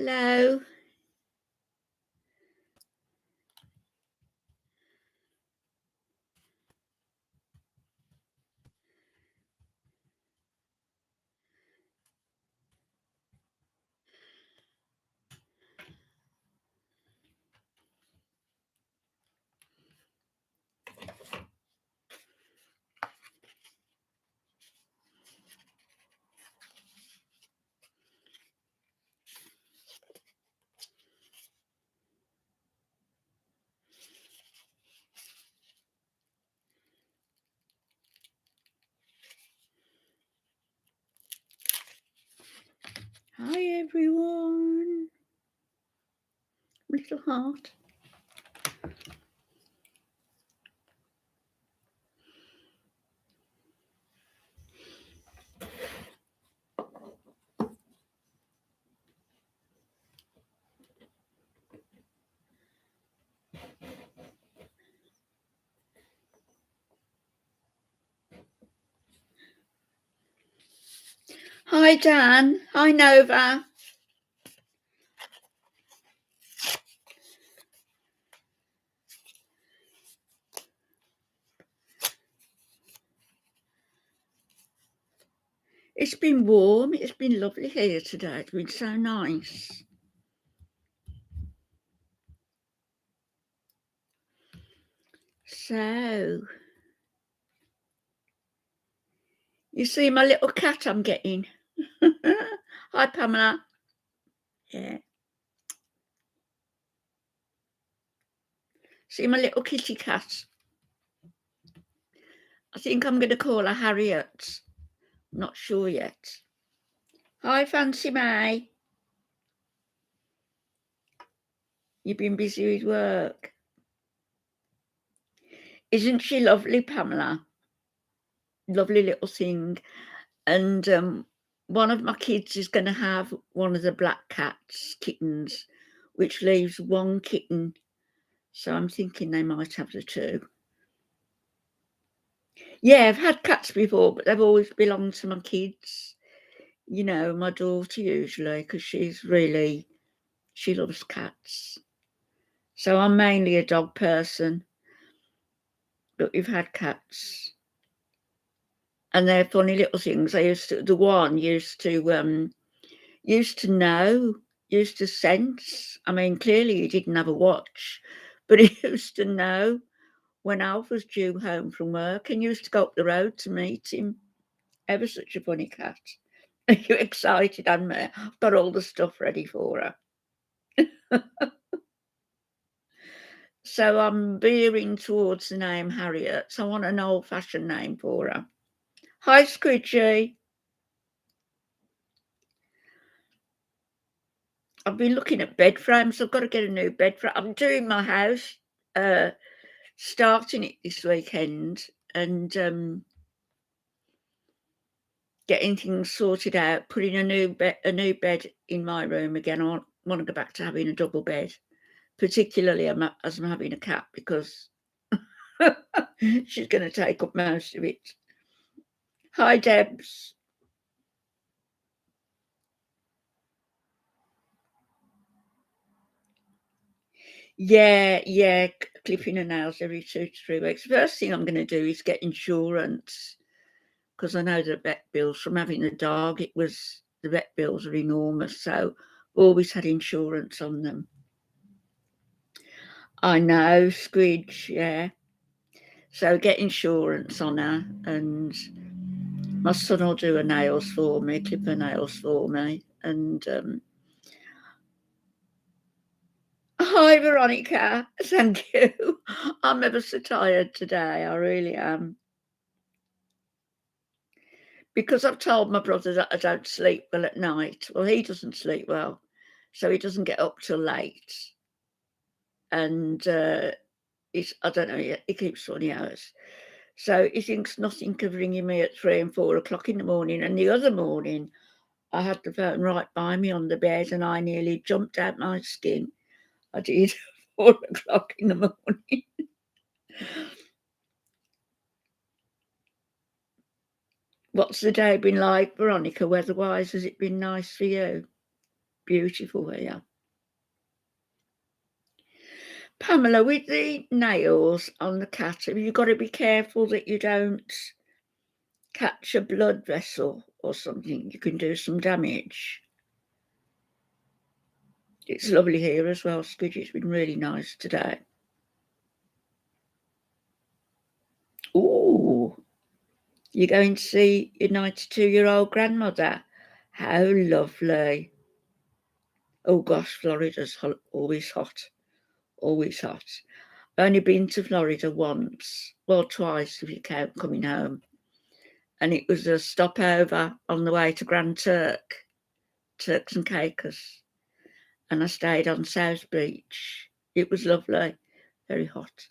Hello. Hi, everyone. Little heart. Hi, Dan. Hi, Nova. It's been warm. It's been lovely here today. It's been so nice. So, you see my little cat I'm getting? Hi, Pamela. Yeah. See my little kitty cat? I think I'm going to call her Harriet. Not sure yet. Hi, Fancy May. You've been busy with work. Isn't she lovely, Pamela? Lovely little thing. And one of my kids is going to have one of the black cats, kittens, which leaves one kitten. So I'm thinking they might have the two. Yeah, I've had cats before, but they've always belonged to my kids. You know, my daughter usually, because she loves cats. So I'm mainly a dog person, but we've had cats. And they're funny little things. The one used to know, used to sense. I mean, clearly he didn't have a watch, but he used to know when Alf was due home from work and used to go up the road to meet him. Ever such a funny cat. Are you excited, Anne? I've got all the stuff ready for her. So I'm veering towards the name Harriet. So I want an old-fashioned name for her. Hi, Squidgy. I've been looking at bed frames. I've got to get a new bed frame. I'm doing my house, starting it this weekend, and getting things sorted out. Putting a new bed in my room again. I want to go back to having a double bed, particularly as I'm having a cat, because she's going to take up most of it. Hi, Debs. Yeah, clipping her nails every 2 to 3 weeks. First thing I'm going to do is get insurance, because I know the vet bills from having a dog, the vet bills are enormous, so always had insurance on them. I know, Squidge, yeah. So get insurance on her, and my son will do her nails for me, clip her nails for me, and hi, Veronica. Thank you. I'm ever so tired today. I really am. Because I've told my brother that I don't sleep well at night. Well, he doesn't sleep well, so he doesn't get up till late. And I don't know, he keeps 20 hours. So he thinks nothing of ringing me at 3 and 4 o'clock in the morning. And the other morning, I had the phone right by me on the bed and I nearly jumped out my skin. I did, 4 o'clock in the morning. What's the day been like, Veronica, weather-wise? Has it been nice for you? beautiful here. Pamela, with the nails on the cat, have you got to be careful that you don't catch a blood vessel or something? You can do some damage. It's lovely here as well, Skidgy. It's been really nice today. Ooh, you're going to see your 92-year-old grandmother. How lovely. Oh gosh, Florida's always hot. Always hot. I've only been to Florida once. Well, twice if you count coming home. And it was a stopover on the way to Grand Turks and Caicos. And I stayed on South Beach. It was lovely. Very hot.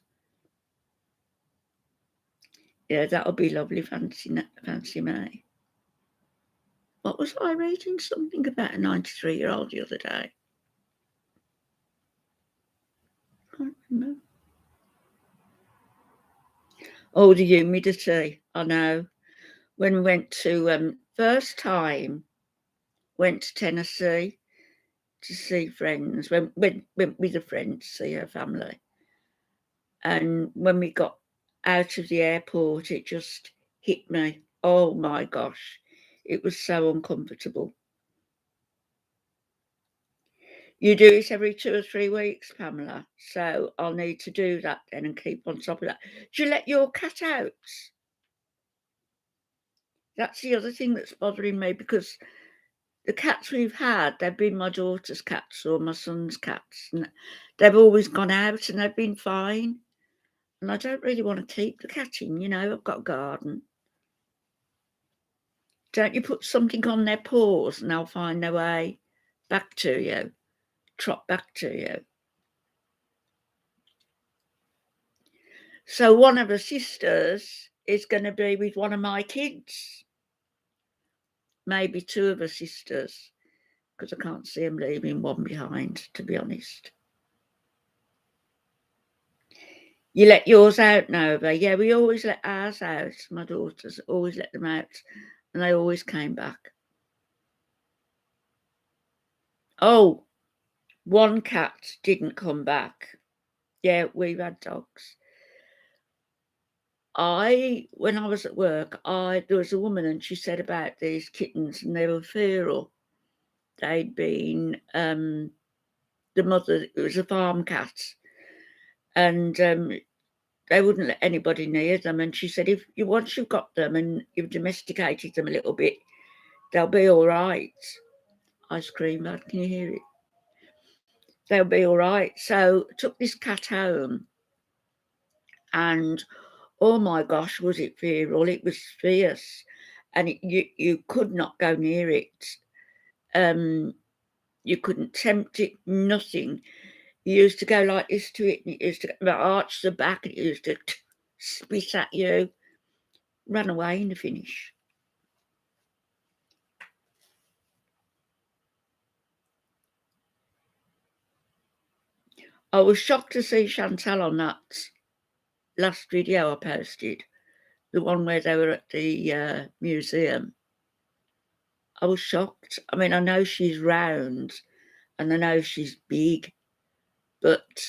Yeah, that'll be lovely, fancy May. What was I reading? Something about a 93-year-old the other day. I can't remember. Oh, the humidity. I know. When we went to, first time, went to Tennessee to see friends, went with a friend to see her family. And when we got out of the airport, it just hit me. Oh my gosh, it was so uncomfortable. You do it every 2 or 3 weeks, Pamela, so I'll need to do that then and keep on top of that. Do you let your cat out? That's the other thing that's bothering me, because the cats we've had, they've been my daughter's cats or my son's cats, and they've always gone out and they've been fine. And I don't really want to keep the cat in, I've got a garden. Don't you put something on their paws and they'll find their way back to you, trot back to you. So one of the sisters is going to be with one of my kids. Maybe 2 of the sisters, because I can't see them leaving one behind, to be honest. You let yours out, Nova? Yeah, we always let ours out. My daughters always let them out, and they always came back. Oh, one cat didn't come back. Yeah, we've had dogs. When I was at work, there was a woman and she said about these kittens and they were feral. They'd been, the mother, it was a farm cat, and they wouldn't let anybody near them. And she said, once you've got them and you've domesticated them a little bit, they'll be all right. I screamed out, can you hear it? They'll be all right. So I took this cat home, and oh my gosh, was it feral? It was fierce, and you could not go near it. You couldn't tempt it, nothing. You used to go like this to it, and it used to arch the back, and it used to spit at you. Ran away in the finish. I was shocked to see Chantal on that last video I posted, the one where they were at the museum. I was shocked. I mean, I know she's round and I know she's big, but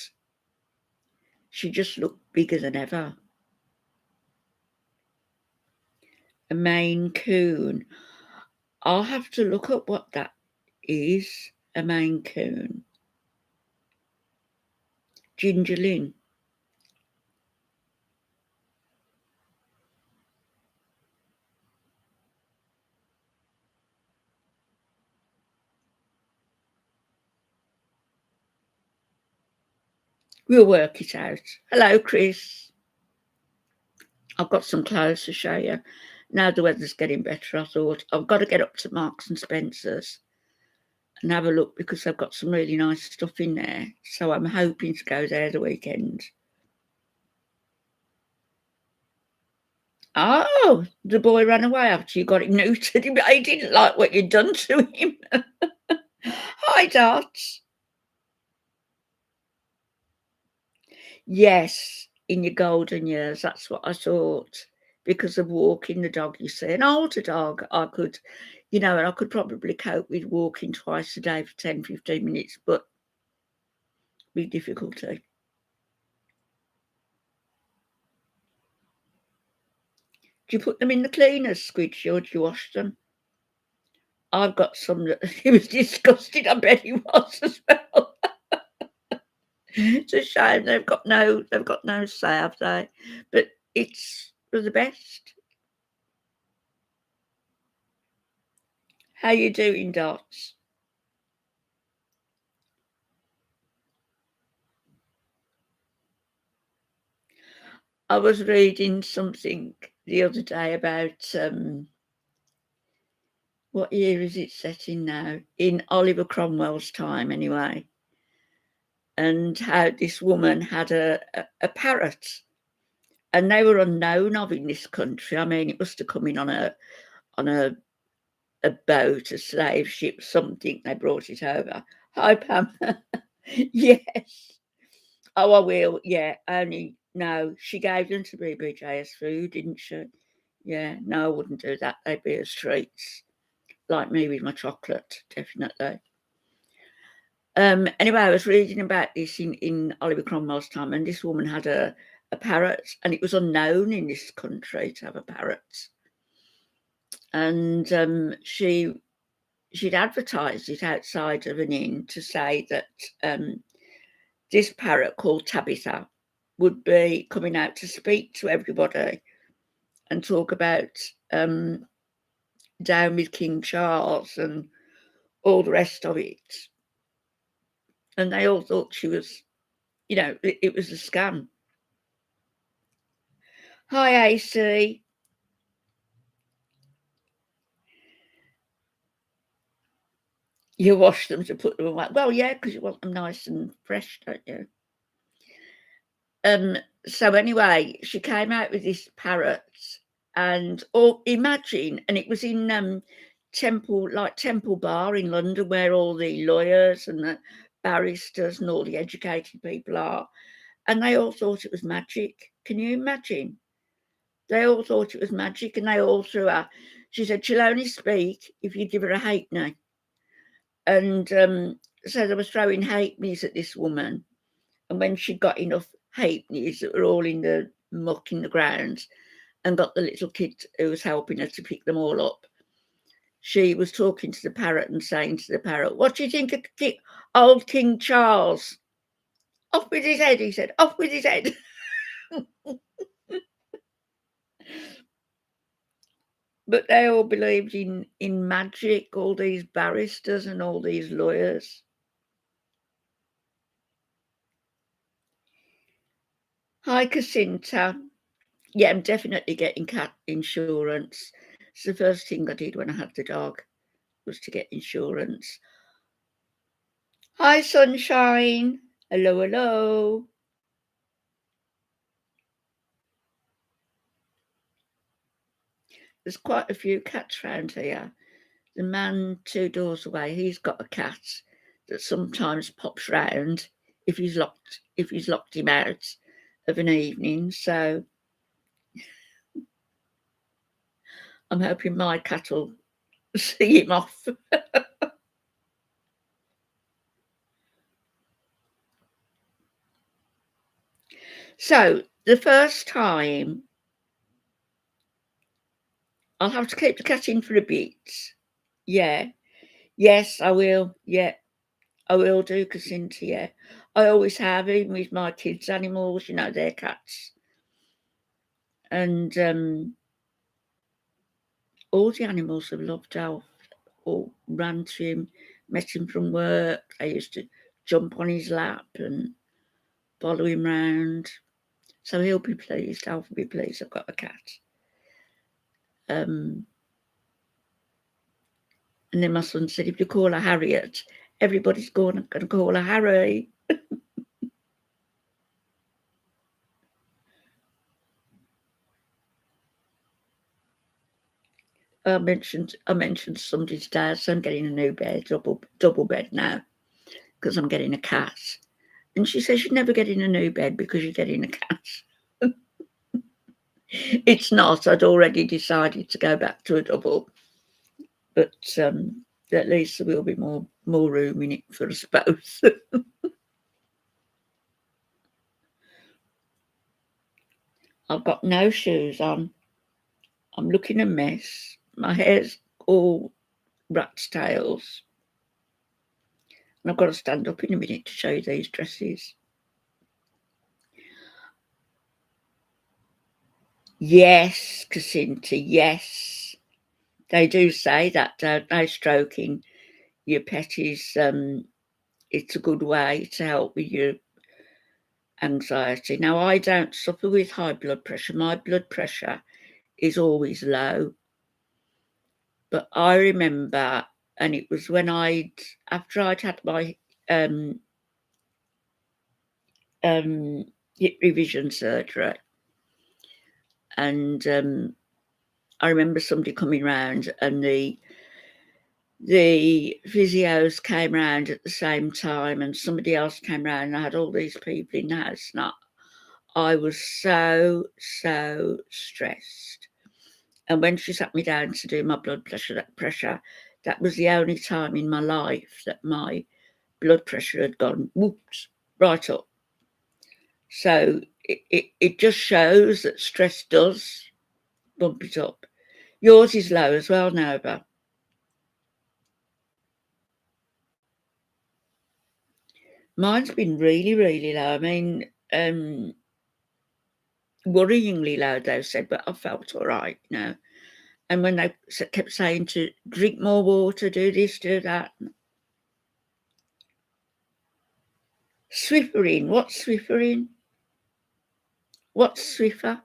she just looked bigger than ever. A Maine Coon. I'll have to look up what that is, a Maine Coon. Ginger Lynn. We'll work it out. Hello, Chris. I've got some clothes to show you. Now the weather's getting better, I thought I've got to get up to Marks and Spencer's and have a look, because I've got some really nice stuff in there. So I'm hoping to go there the weekend. Oh, the boy ran away after you got him neutered. He didn't like what you'd done to him. Hi, Dots. Yes, in your golden years, that's what I thought. Because of walking the dog, you see. An older dog, I could You know, and I could probably cope with walking twice a day for 10, 15 minutes, but with difficulty. Do you put them in the cleaners, Squidgy, or do you wash them? I've got some that he was disgusted. I bet he was as well. It's a shame they've got no say, have they? But it's for the best. How you doing, Dots? I was reading something the other day about what year is it set in now? In Oliver Cromwell's time, anyway. And how this woman had a parrot, and they were unknown of in this country. I mean, it must have come in on a boat, a slave ship, something. They brought it over. Hi, Pam. Yes. Oh, I will. Yeah. Only no, she gave them to BBJ as food, didn't she? Yeah. No, I wouldn't do that. They'd be as treats, like me with my chocolate, definitely. Anyway, I was reading about this in Oliver Cromwell's time, and this woman had a parrot, and it was unknown in this country to have a parrot. And she'd advertised it outside of an inn to say that this parrot called Tabitha would be coming out to speak to everybody and talk about down with King Charles and all the rest of it. And they all thought she was, you know, it was a scam. Hi, AC. You wash them to put them away. Well, yeah, because you want them nice and fresh, don't you? So anyway, she came out with this parrot, and imagine, and it was in Temple Bar in London, where all the lawyers and the barristers and all the educated people are, and they all thought it was magic. Can you imagine? They all thought it was magic, and they all threw her. She said she'll only speak if you give her a halfpenny. And so they were throwing halfpennies at this woman. And when she got enough halfpennies that were all in the muck in the ground, and got the little kid who was helping her to pick them all up, she was talking to the parrot and saying to the parrot, "What do you think of old King Charles? Off with his head," he said, "off with his head." But they all believed in magic, all these barristers and all these lawyers. Hi, Casinta. Yeah, I'm definitely getting cat insurance. It's the first thing I did when I had the dog, was to get insurance. Hi, Sunshine. Hello, hello. There's quite a few cats round here. The man 2 doors away, he's got a cat that sometimes pops round if he's locked him out of an evening. So I'm hoping my cat will see him off. So the first time, I'll have to keep the cat in for a bit. Yeah. Yes, I will. Yeah, I will do, Casinta, yeah. I always have, even with my kids' animals, you know, they're cats. And all the animals have loved Alf, or ran to him, met him from work. I used to jump on his lap and follow him round. So he'll be pleased. Alf will be pleased I've got a cat. And then my son said, if you call her Harriet, everybody's going to call her Harry. I mentioned somebody today, so I'm getting a new bed, double bed now, because I'm getting a cat. And she says, you're never getting a new bed because you're getting a cat. It's not. I'd already decided to go back to a double. But at least there will be more room in it for us both. I've got no shoes on. I'm looking a mess. My hair's all rat's tails. And I've got to stand up in a minute to show you these dresses. Yes, Casinta, yes. They do say that, don't they? Stroking your pet is it's a good way to help with your anxiety. Now, I don't suffer with high blood pressure. My blood pressure is always low. But I remember, and it was when after I'd had my hip revision surgery, and I remember somebody coming round, and the physios came round at the same time, and somebody else came round, and I had all these people in the house, and I was so stressed. And when she sat me down to do my blood pressure, that was the only time in my life that my blood pressure had gone whoops right up. So it just shows that stress does bump it up. Yours is low as well, Nova. Mine's been really low. I mean, worryingly low, they said, but I felt all right, you know. And when they kept saying to drink more water, do this, do that. Swiffering. What's Swiffering? What's Swiffer?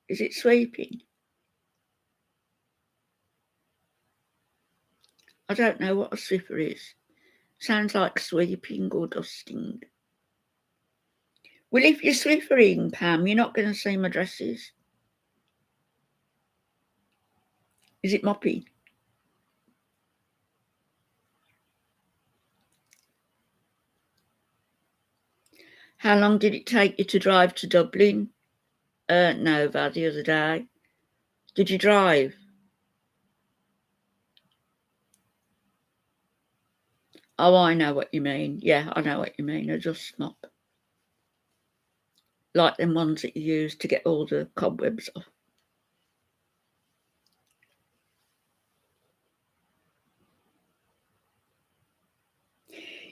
Is it sweeping? I don't know what a Swiffer is. Sounds like sweeping or dusting. Well, if you're Swiffering, Pam, you're not going to see my dresses. Is it mopping? How long did it take you to drive to Dublin? Nova, the other day. Did you drive? Oh, I know what you mean. Yeah, I know what you mean. A dust mop. Like them ones that you use to get all the cobwebs off.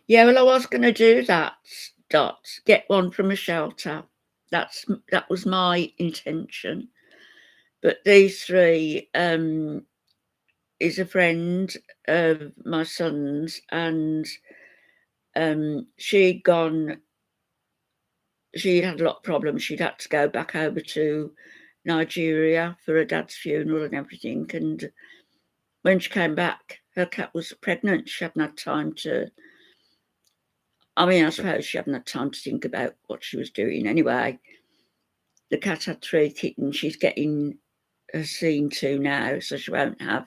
Yeah, well, I was going to do that, Dot. Get one from a shelter. That was my intention. But these three is a friend of my son's, and she'd had a lot of problems. She'd had to go back over to Nigeria for her dad's funeral and everything. And when she came back, her cat was pregnant. She hadn't had time to, I suppose she hadn't had time to think about what she was doing. Anyway, the cat had 3 kittens. She's getting her scene 2 now, so she won't have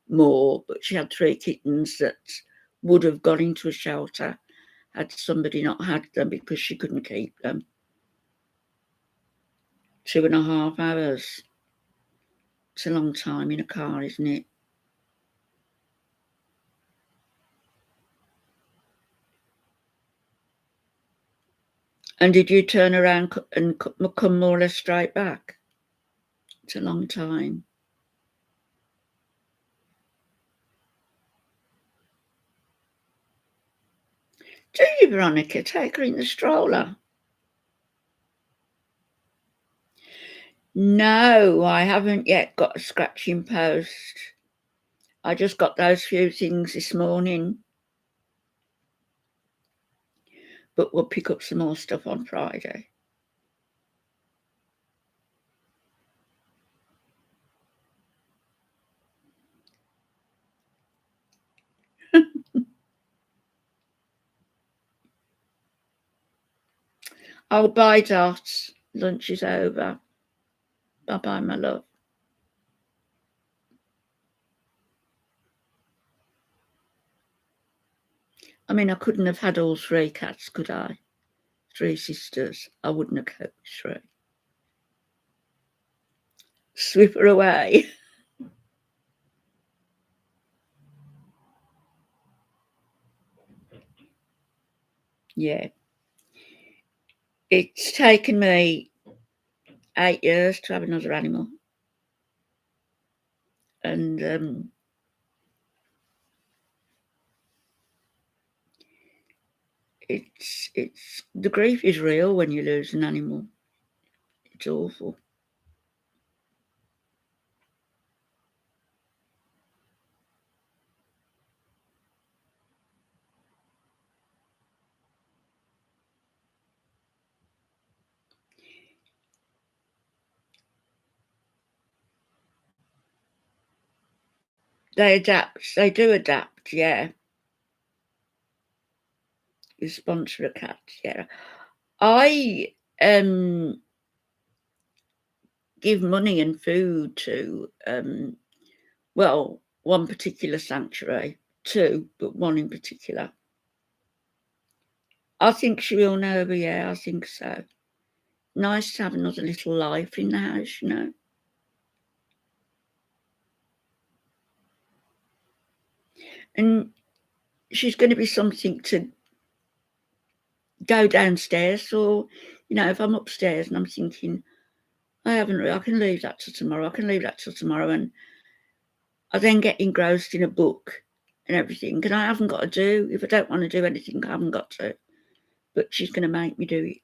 more. But she had 3 kittens that would have gone into a shelter had somebody not had them because she couldn't keep them. 2.5 hours. It's a long time in a car, isn't it? And did you turn around and come more or less straight back? It's a long time. Do you, Veronica? Take her in the stroller? No, I haven't yet got a scratching post. I just got those few things this morning. But we'll pick up some more stuff on Friday. Oh, bye, Dot. Lunch is over. Bye-bye, my love. I mean, I couldn't have had all 3 cats, could I? 3 sisters. I wouldn't have coped with 3. Swiffer away. Yeah. It's taken me 8 years to have another animal. And it's the grief is real when you lose an animal. It's awful. They adapt. They do adapt, yeah. You sponsor a cat, yeah. I give money and food to well, one particular sanctuary, two, but one in particular. I think she will know, but yeah, I think so. Nice to have another little life in the house, you know. And she's going to be something to go downstairs, or, you know, if I'm upstairs and I'm thinking, I can leave that till tomorrow, and I then get engrossed in a book and everything, and I haven't got to do, if I don't want to do anything, I haven't got to. But she's going to make me do it.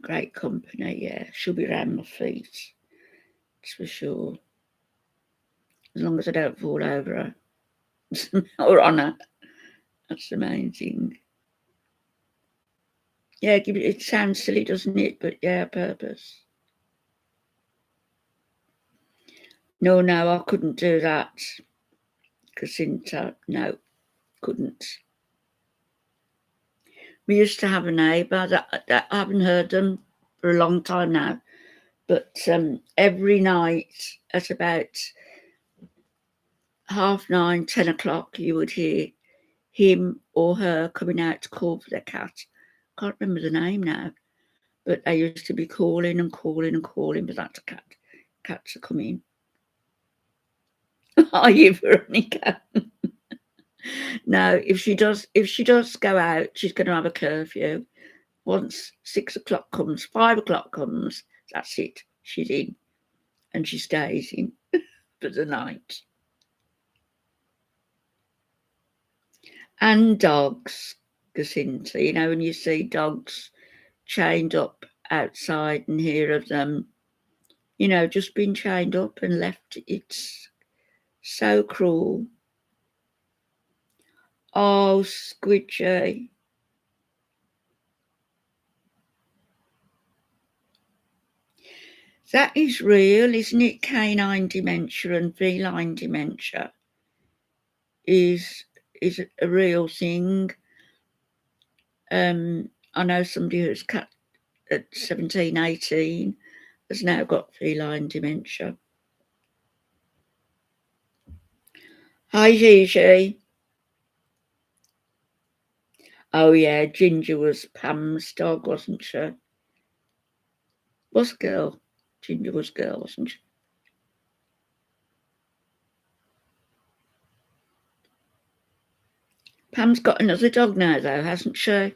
Great company, yeah. She'll be round my feet, that's for sure. As long as I don't fall over her or on her. That's the main thing. Yeah, it sounds silly, doesn't it? But yeah, purpose. No, I couldn't do that. Jacinta, no, couldn't. We used to have a neighbour that I haven't heard them for a long time now, but every night at about 9:30, 10:00, you would hear him or her coming out to call for their cat. Can't remember the name now, but they used to be calling and calling and calling, but that's a cat. Cats are coming. Are you, Veronica? No, if she does go out, she's going to have a curfew. Once 6:00 comes, 5:00 comes, that's it. She's in, and she stays in for the night. And dogs, Jacinta, you know, when you see dogs chained up outside and hear of them, you know, just being chained up and left, it's so cruel. Oh, Squidgy. That is real, isn't it? Canine dementia and feline dementia is a real thing. I know somebody who's cat at 17, 18 has now got feline dementia. Hi, Gigi. Oh, yeah, Ginger was Pam's dog, wasn't she? Was girl. Ginger was girl, wasn't she? Pam's got another dog now, though, hasn't she?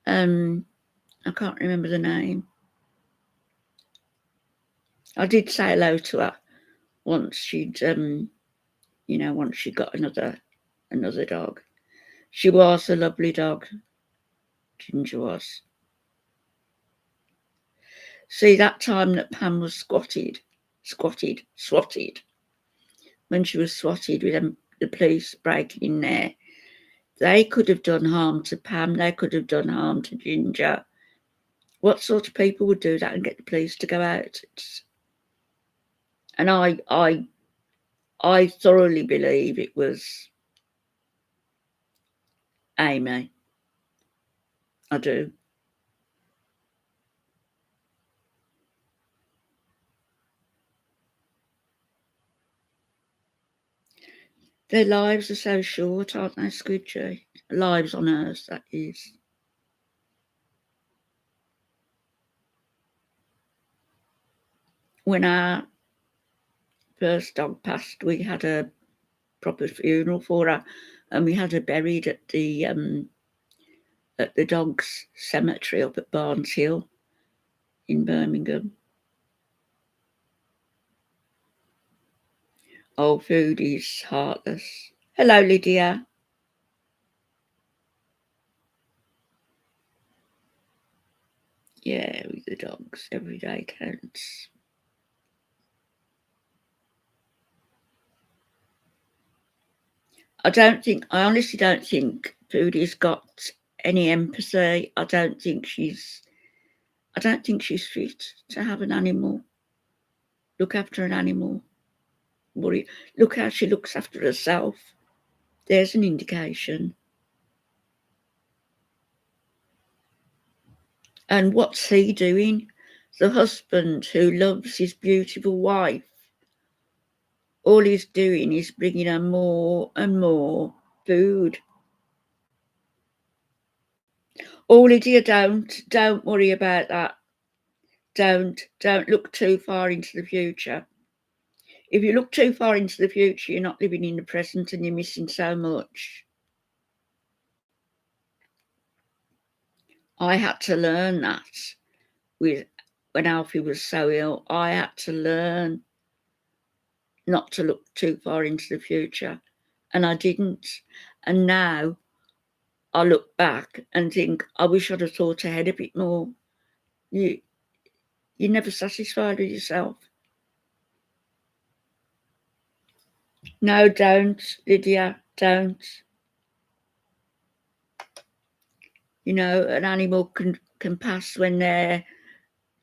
I can't remember the name. I did say hello to her once she'd, once she got another dog. She was a lovely dog. Ginger was. See, that time that Pam was swatted, when she was swatted with the police breaking in there, they could have done harm to Pam. They could have done harm to Ginger. What sort of people would do that and get the police to go out? And I thoroughly believe it was Amy. I do. Their lives are so short, aren't they, Squidgy? Lives on Earth, that is. When our first dog passed, we had a proper funeral for her, and we had her buried at the dogs' cemetery up at Barnes Hill in Birmingham. Oh, food is heartless. Hello, Lydia. Yeah, with the dogs, every day counts. I honestly don't think Foodie's got any empathy. I don't think she's fit to have an animal, look after an animal. Look how she looks after herself. There's an indication. And what's he doing? The husband who loves his beautiful wife, all he's doing is bringing her more and more food. Oh, Lydia, don't worry about that. Don't look too far into the future. If you look too far into the future, you're not living in the present and you're missing so much. I had to learn that when Alfie was so ill. I had to learn not to look too far into the future, and I didn't. And now I look back and think, I wish I'd have thought ahead a bit more. You're never satisfied with yourself. No, don't, Lydia, don't. You know, an animal can pass when they're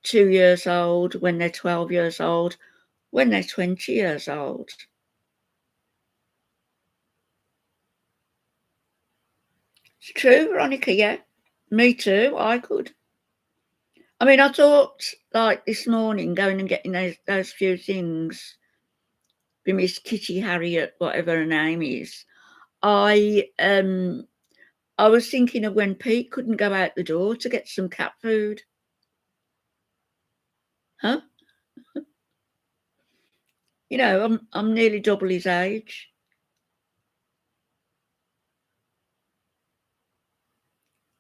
2 years old, when they're 12 years old, when they're 20 years old. It's true, Veronica, yeah. Me too, I could. I mean, I thought, like, this morning, going and getting those few things for Miss Kitty Harriet, whatever her name is, I was thinking of when Pete couldn't go out the door to get some cat food. Huh? You know, I'm nearly double his age.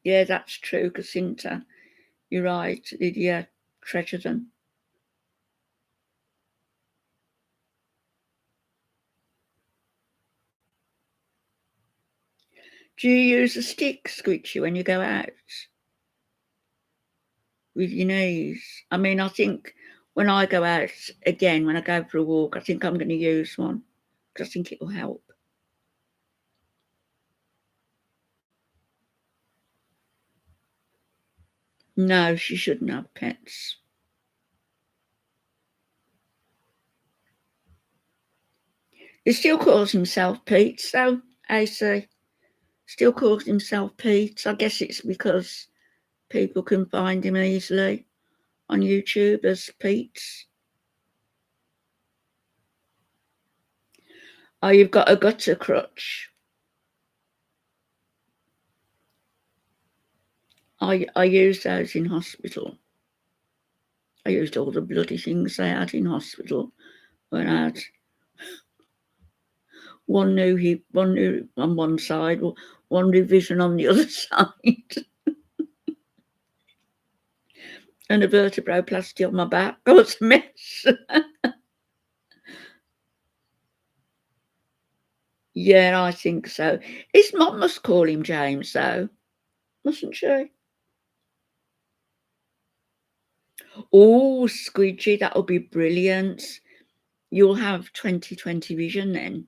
Yeah, that's true, Jacinta. You're right, Lydia. Treasure them. Do you use a stick, Squitchy, when you go out with your knees? I mean, I think when I go out again, when I go for a walk, I think I'm going to use one because I think it will help. No, she shouldn't have pets. He still calls himself Pete, so AC still calls himself Pete. I guess it's because people can find him easily on YouTube as Pete. Oh, you've got a gutter crutch. I used those in hospital. I used all the bloody things they had in hospital when I had one new hip, one new on one side, one revision on the other side, and a vertebroplasty on my back. I was a mess. Yeah, I think so. His mum must call him James, though, mustn't she? Oh, Squidgy, that'll be brilliant. You'll have 20/20 vision then.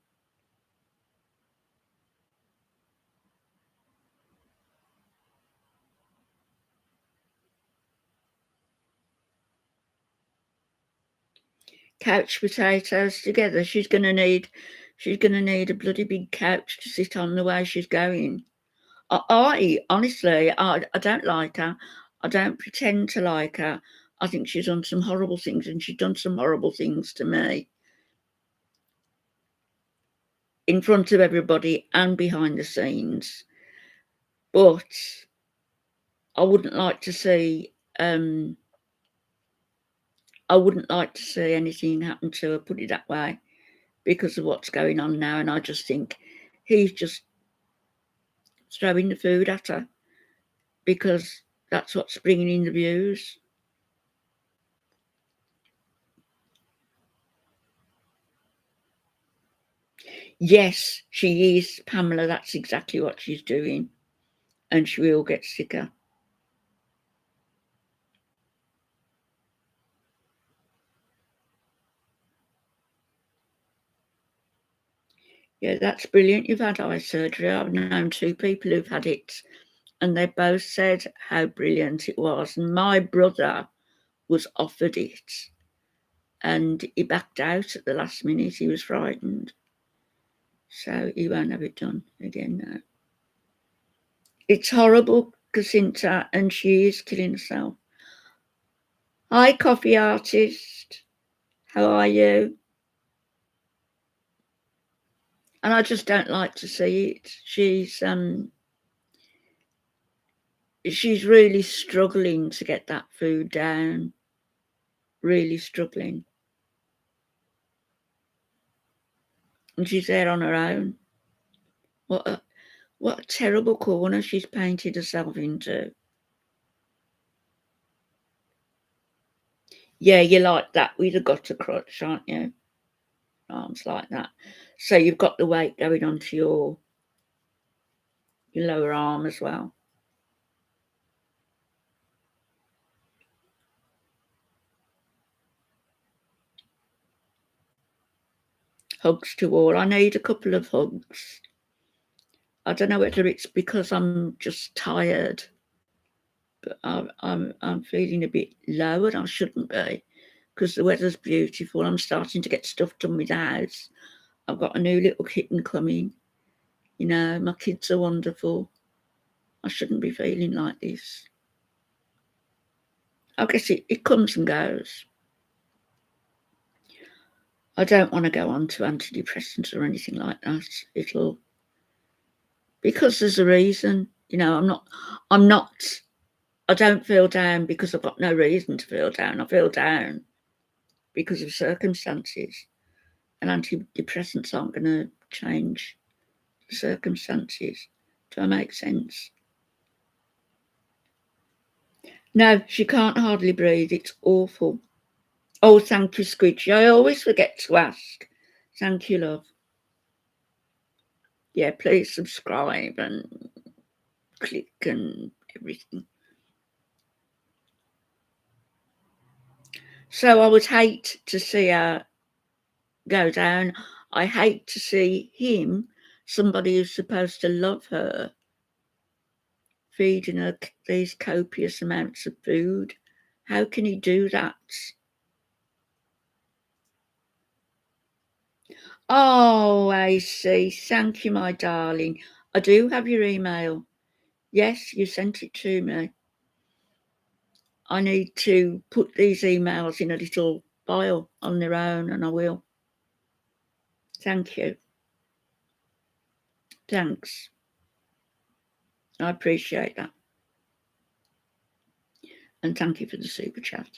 Couch potatoes together. She's gonna need a bloody big couch to sit on the way she's going. I honestly, I don't like her. I don't pretend to like her. I think she's done some horrible things, and she's done some horrible things to me in front of everybody and behind the scenes. But I wouldn't like to see I wouldn't like to see anything happen to her, put it that way, because of what's going on now. And I just think he's just throwing the food at her because that's what's bringing in the views. Yes, she is, Pamela. That's exactly what she's doing. And she will get sicker. Yeah, that's brilliant. You've had eye surgery. I've known 2 people who've had it, and they both said how brilliant it was. And my brother was offered it, and he backed out at the last minute. He was frightened. So he won't have it done again now. It's horrible, Jacinta, and she is killing herself. Hi, coffee artist. How are you? And I just don't like to see it. She's really struggling to get that food down. Really struggling. And she's there on her own. What a terrible corner she's painted herself into. Yeah, you like that with a gutter crutch, aren't you? Arms like that. So you've got the weight going onto your lower arm as well. Hugs to all. I need a couple of hugs. I don't know whether it's because I'm just tired, but I'm feeling a bit low, and I shouldn't be because the weather's beautiful. I'm starting to get stuff done with the house. I've got a new little kitten coming. You know, my kids are wonderful. I shouldn't be feeling like this. I guess it comes and goes. I don't want to go on to antidepressants or anything like that. Because there's a reason. You know, I don't feel down because I've got no reason to feel down. I feel down because of circumstances. And antidepressants aren't going to change the circumstances. Do I make sense? No, she can't hardly breathe. It's awful. Oh, thank you, Squidgy. I always forget to ask. Thank you, love. Yeah, please subscribe and click and everything. So I would hate to see her go down. I hate to see him, somebody who's supposed to love her, feeding her these copious amounts of food. How can he do that? Oh, I see. Thank you, my darling. I do have your email. Yes, you sent it to me. I need to put these emails in a little file on their own, and I will. Thank you. Thanks. I appreciate that. And thank you for the super chat.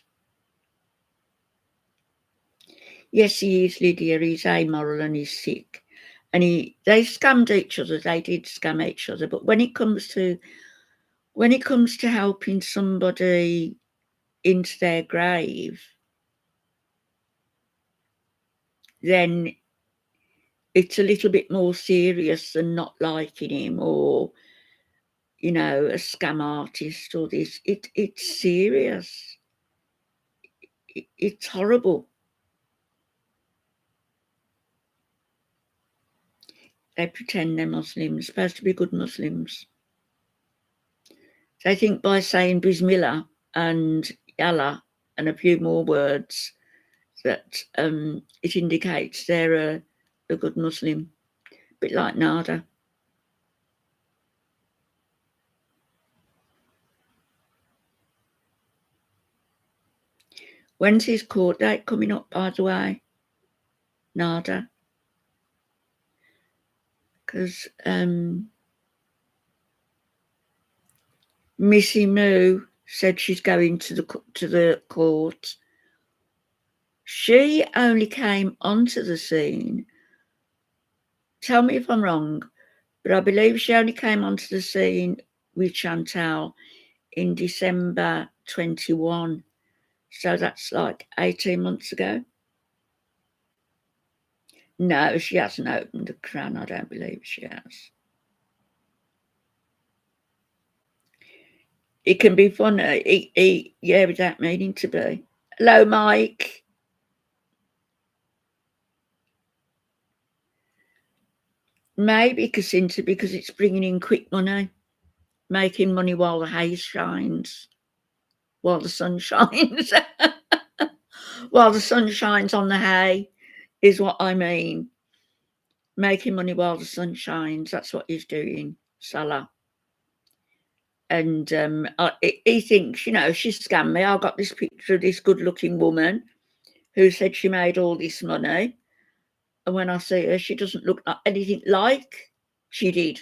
Yes, he is, Lydia. He's amoral and he's sick. And they scammed each other. They did scam each other. But when it comes to helping somebody into their grave, then it's a little bit more serious than not liking him or, you know, a scam artist or this. It's serious. It's horrible. They pretend they're Muslims, supposed to be good Muslims. They think by saying Bismillah and Yallah and a few more words that it indicates they're a good Muslim, a bit like Nada. When's his court date coming up, by the way? Nada. Because Missy Moo said she's going to the court She only came onto the scene, tell me if I'm wrong, but I believe she only came onto the scene with Chantal in December 21. So that's like 18 months ago. No, she hasn't opened a can. I don't believe she has. It can be funny. Yeah, without meaning to be. Hello, Mike. Maybe Casinta because it's bringing in quick money, making money while the haze shines, while the sun shines. While the sun shines on the hay is what I mean. Making money while the sun shines. That's what he's doing, Salah. And he thinks, you know, she scammed me. I got this picture of this good-looking woman who said she made all this money. And when I see her, she doesn't look like anything like she did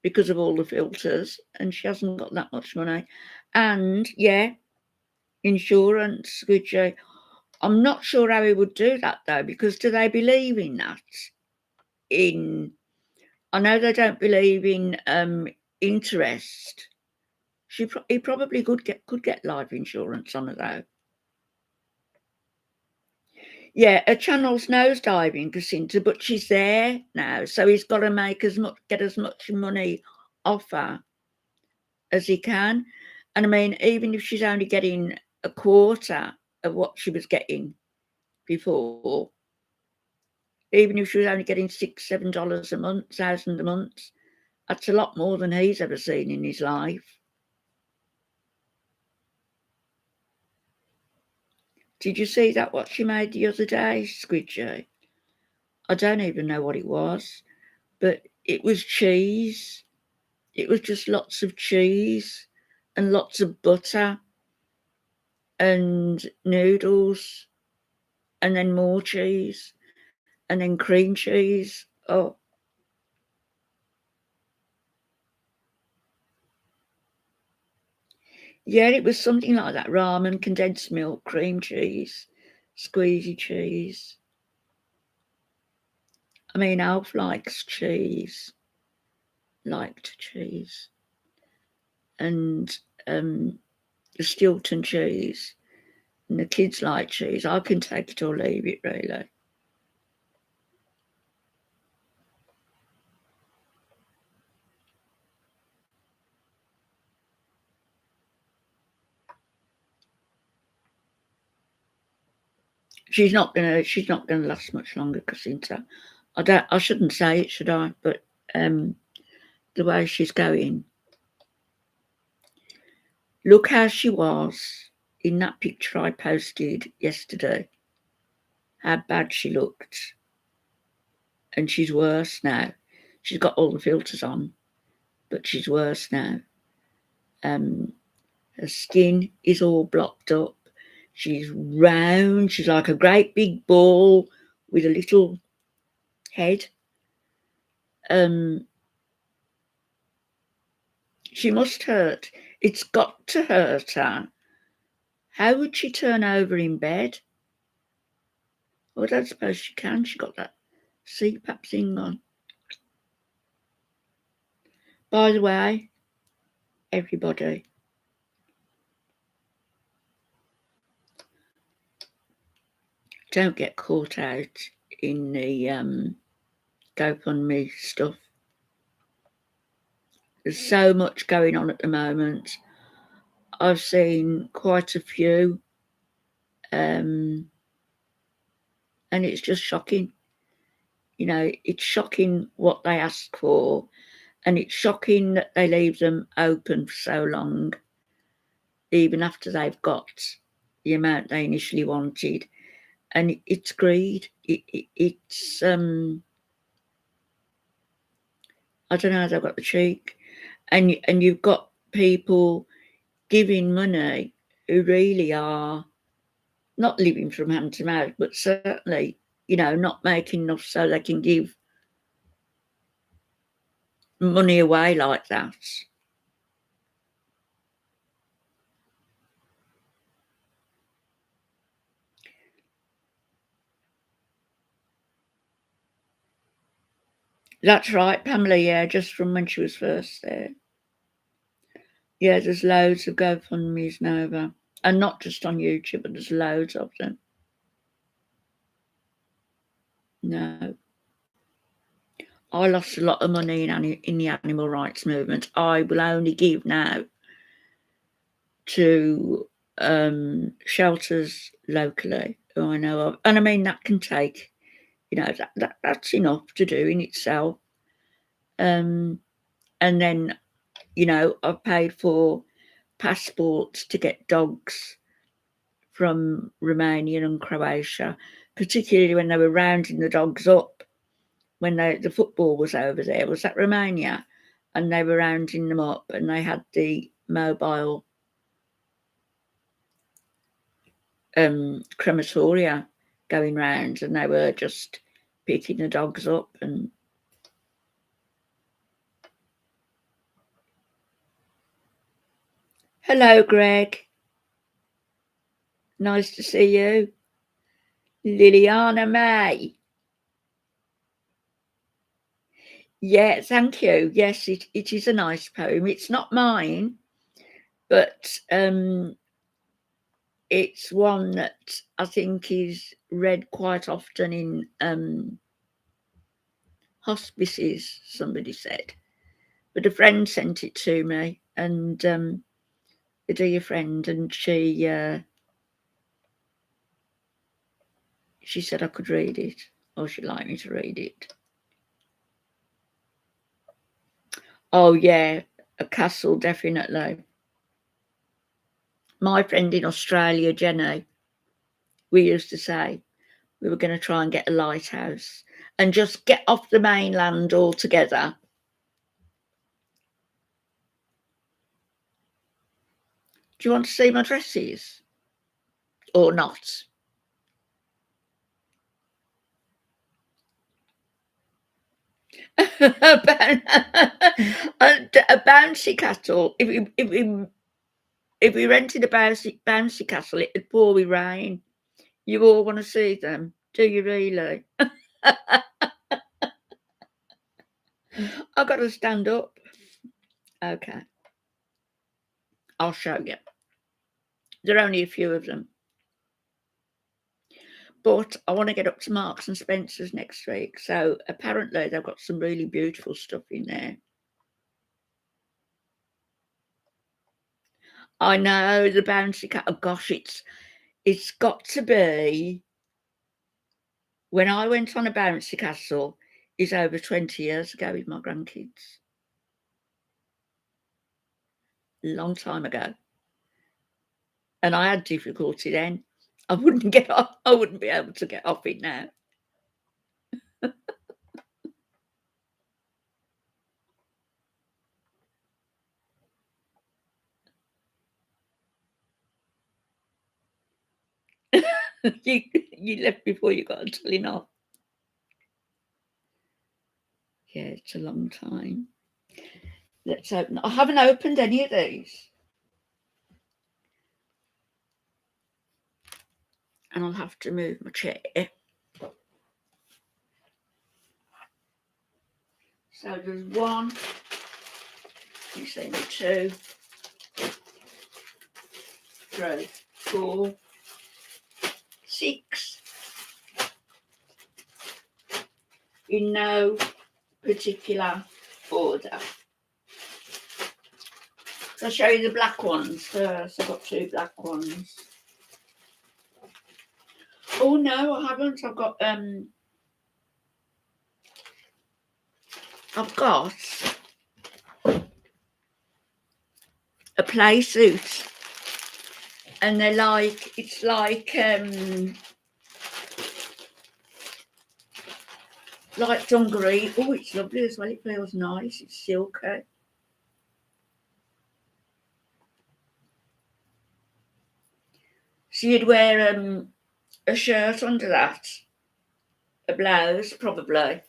because of all the filters. And she hasn't got that much money. And, yeah, insurance, which I'm not sure how he would do that, though, because do they believe in that? I know they don't believe in interest. He probably could get life insurance on it, though. Yeah, a channel's nosediving, Casinta, but she's there now, so he's got to get as much money off her as he can. And I mean, even if she's only getting a quarter of what she was getting before, even if she was only getting $6-7 a month, $1,000 a month, that's a lot more than he's ever seen in his life. Did you see that, what she made the other day, Squidgy? I don't even know what it was, but it was cheese. It was just lots of cheese and lots of butter and noodles and then more cheese and then cream cheese. Oh. Yeah, it was something like that. Ramen, condensed milk, cream cheese, squeezy cheese. I mean, Alf liked cheese. And the Stilton cheese. And the kids like cheese. I can take it or leave it, really. She's not gonna last much longer, Casinta. I shouldn't say it, should I? But the way she's going. Look how she was in that picture I posted yesterday. How bad she looked. And she's worse now. She's got all the filters on, but she's worse now. Her skin is all blocked up. She's round. She's like a great big ball with a little head. She must hurt. It's got to hurt her. How would she turn over in bed? Well, I don't suppose she can. She got that CPAP thing on. By the way, everybody, don't get caught out in the GoFundMe stuff. There's so much going on at the moment. I've seen quite a few, and it's just shocking. You know, it's shocking what they ask for, and it's shocking that they leave them open for so long, even after they've got the amount they initially wanted. And it's greed. It's I don't know how they've got the cheek, and you've got people giving money who really are not living from hand to mouth, but certainly, you know, not making enough so they can give money away like that. That's right, Pamela, yeah, just from when she was first there. Yeah, there's loads of GoFundMe's now, and not just on YouTube, but there's loads of them. No. I lost a lot of money in the animal rights movement. I will only give now to shelters locally who I know of. And I mean, that can take, that's enough to do in itself. And then, I've paid for passports to get dogs from Romania and Croatia, particularly when they were rounding the dogs up when the football was over there. Was that Romania? And they were rounding them up, and they had the mobile crematoria going round, and they were just picking the dogs up. And hello, Greg. Nice to see you. Liliana May. Yeah, thank you. Yes, it is a nice poem. It's not mine, but it's one that I think is read quite often in hospices, somebody said. But a friend sent it to me, and a dear friend, and she said I could read it, or she'd like me to read it. Oh, yeah, a castle, definitely. My friend in Australia, Jenny, we used to say we were going to try and get a lighthouse and just get off the mainland altogether. Do you want to see my dresses? Or not? A bouncy castle. If we rented a bouncy castle, it'd pour with rain. You all want to see them? Do you really? I've got to stand up. Okay. I'll show you. There are only a few of them. But I want to get up to Marks and Spencer's next week. So apparently they've got some really beautiful stuff in there. I know, the bouncy castle. Oh, gosh, it's got to be. When I went on a bouncy castle is over 20 years ago with my grandkids. A long time ago. And I had difficulty then. I wouldn't get off. I wouldn't be able to get off it now. you left before you got a telling off. Yeah, it's a long time. Let's open. I haven't opened any of these. And I'll have to move my chair. So there's 1, you see me, 2, 3, 4, 6. In no particular order. I'll show you the black ones first. I've got 2 black ones. Oh no, I haven't. I've got a play suit, and they're like, it's like dungaree. Oh, it's lovely as well. It feels nice. It's silky. So you'd wear a shirt under that, a blouse probably,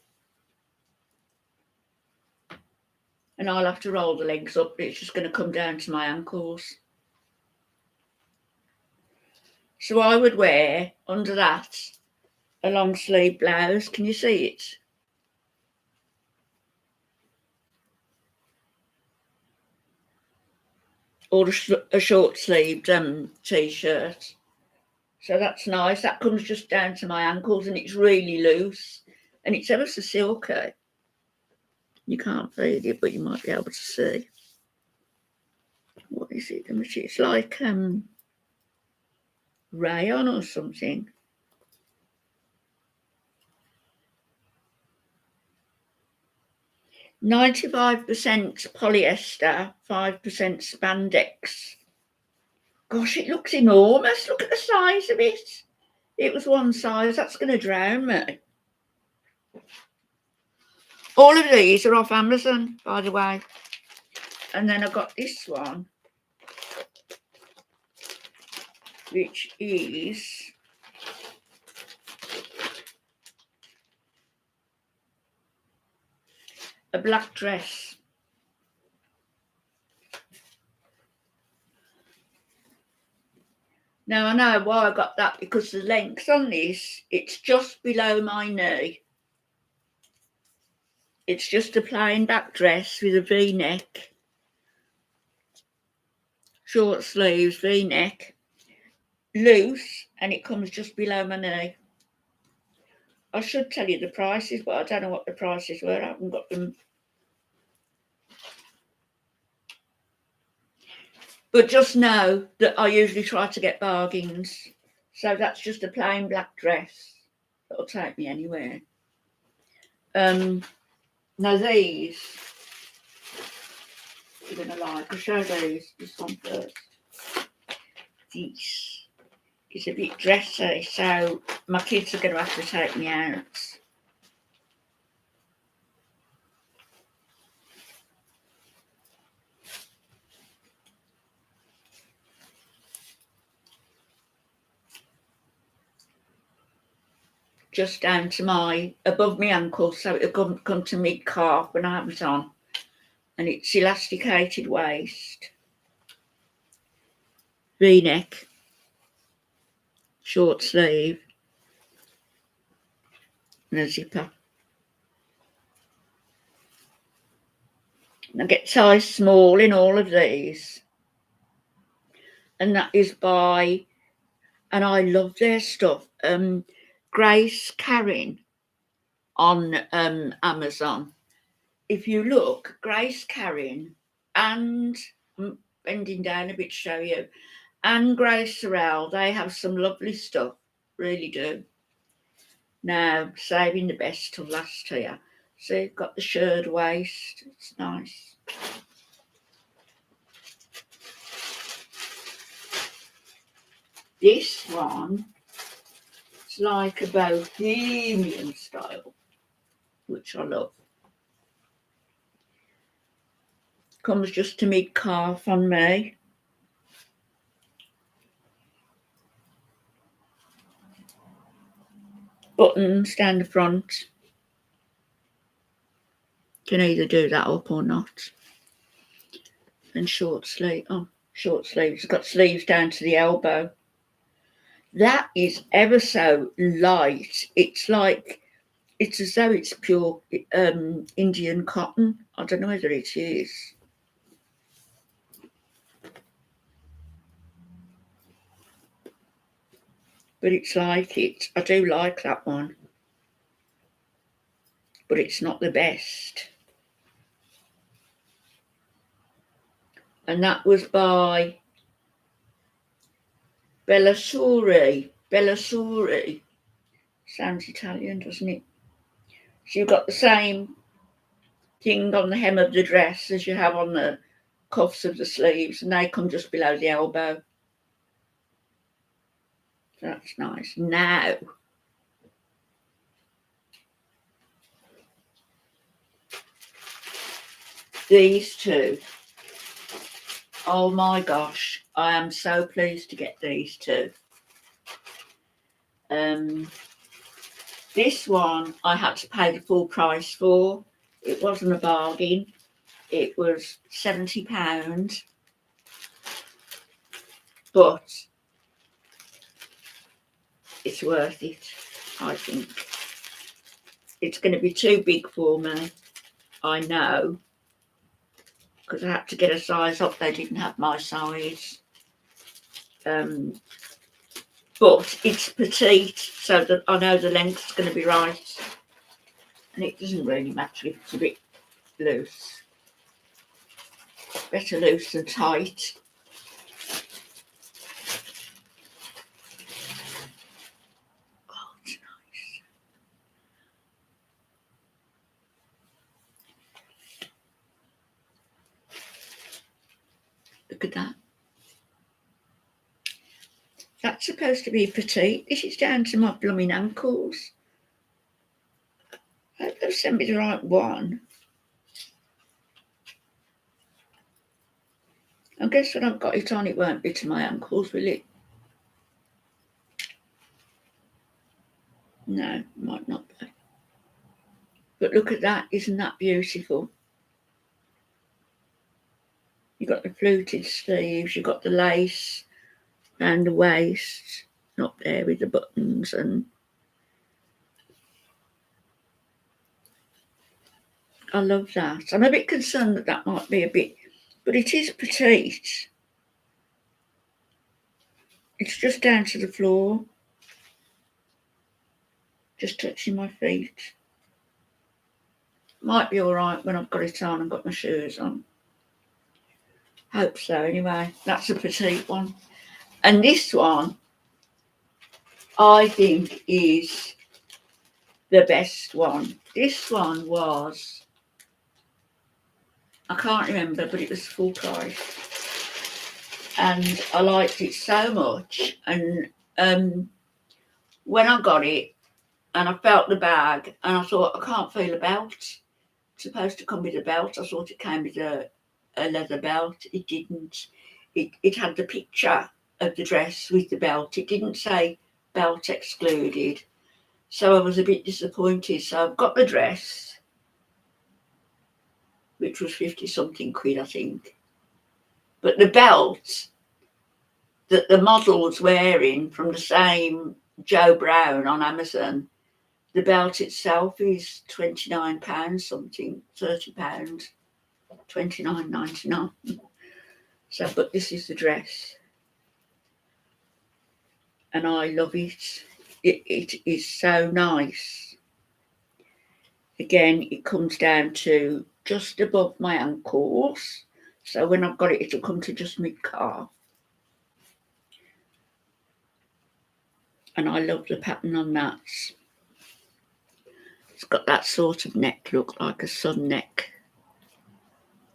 and I'll have to roll the legs up. It's just going to come down to my ankles. So I would wear under that a long sleeve blouse. Can you see it? or a short sleeved t-shirt. So that's nice. That comes just down to my ankles and it's really loose and it's ever so silky. You can't read it, but you might be able to see. What is it? It's like rayon or something. "95% polyester, 5% spandex." Gosh, it looks enormous. Look at the size of it. It was one size. That's going to drown me. All of these are off Amazon, by the way. And then I got this one, which is a black dress. Now, I know why I got that, because the length on this, it's just below my knee. It's just a plain black dress with a V-neck. Short sleeves, V-neck. Loose, and it comes just below my knee. I should tell you the prices, but I don't know what the prices were. I haven't got them. But just know that I usually try to get bargains. So that's just a plain black dress. That'll take me anywhere. Now these, you're going to like. I'll show these. This one first. This is a bit dressy, so my kids are going to have to take me out. Just down to above my ankle, so it'll come to mid-calf when I have it on. And it's elasticated waist, V-neck, short sleeve, and a zipper. And I get size small in all of these. And that is by, and I love their stuff, Grace Karin on Amazon. If you look, Grace Karin and, I'm bending down a bit to show you, and Grace Sorrell, they have some lovely stuff, really do. Now, saving the best till last here. So you've got the shirred waist, it's nice. This one, it's like a bohemian style, which I love. Comes just to mid-calf on me. Buttons down the front. Can either do that up or not. And short sleeve. Oh, short sleeves. It's got sleeves down to the elbow. That is ever so light. It's as though it's pure Indian cotton. I don't know whether it is. But it's like it. I do like that one. But it's not the best. And that was by Bellasuri. Bellasuri. Sounds Italian, doesn't it? So you've got the same thing on the hem of the dress as you have on the cuffs of the sleeves, and they come just below the elbow. So that's nice. Now, these two. Oh my gosh, I am so pleased to get these two. This one I had to pay the full price for. It wasn't a bargain. It was £70. But it's worth it, I think. It's going to be too big for me, I know. because I had to get a size up. They didn't have my size. But it's petite, so that I know the length's going to be right. And it doesn't really matter if it's a bit loose. Better loose than tight. Oh, it's nice. Look at that. That's supposed to be petite. This is down to my blooming ankles. I hope they've sent me the right one. I guess when I've got it on, it won't be to my ankles, will it? No, it might not be. But look at that. Isn't that beautiful? You've got the fluted sleeves. You've got the lace around the waist. Up there with the buttons. And I love that. I'm a bit concerned that that might be a bit... But it is petite. It's just down to the floor. Just touching my feet. Might be all right when I've got it on and got my shoes on. Hope so. Anyway, that's a petite one. And this one, I think, is the best one. This one was, I can't remember, but it was full price. And I liked it so much. And when I got it, and I felt the bag, and I thought, I can't feel a belt. It's supposed to come with a belt. I thought it came with a leather belt. It didn't. It had the picture of the dress with the belt. It didn't say belt excluded. So I was a bit disappointed. So I've got the dress, which was 50-something quid, I think. But the belt that the model was wearing from the same Joe Brown on Amazon, the belt itself is £29 something, £30, £29.99. So, but this is the dress. And I love it. It is so nice. Again, it comes down to just above my ankles. So when I've got it, it'll come to just mid-calf. And I love the pattern on that. It's got that sort of neck look, like a sun neck.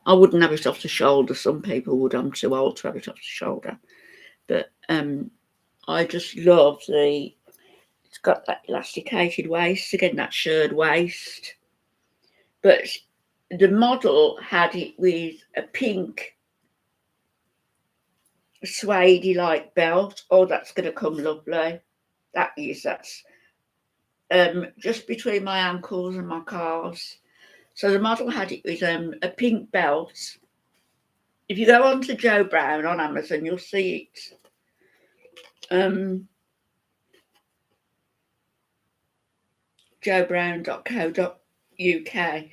I wouldn't have it off the shoulder. Some people would. I'm too old to have it off the shoulder. But I just love the... It's got that elasticated waist, again, that shirred waist. But the model had it with a pink suede-like belt. Oh, that's going to come lovely. That's just between my ankles and my calves. So the model had it with a pink belt. If you go on to Joe Brown on Amazon, you'll see it. joebrown.co.uk,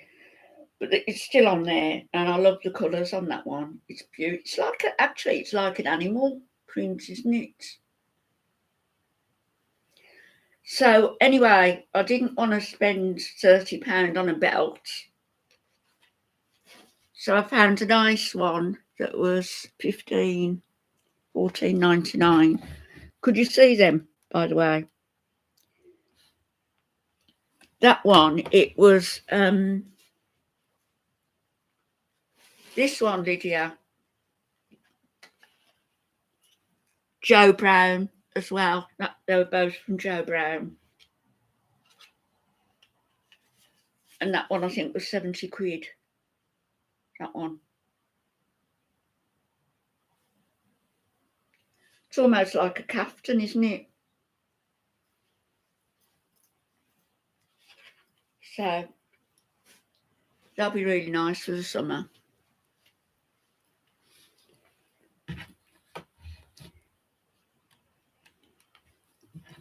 but it's still on there, and I love the colours on that one. It's beautiful. It's like it's like an animal print, isn't it? So anyway, I didn't want to spend £30 on a belt, so I found a nice one that was $14.99. Could you see them, by the way? That one, it was this one, Lydia. Joe Brown as well. They were both from Joe Brown. And that one, I think, was 70 quid. That one. It's almost like a kaftan, isn't it? So that'll be really nice for the summer.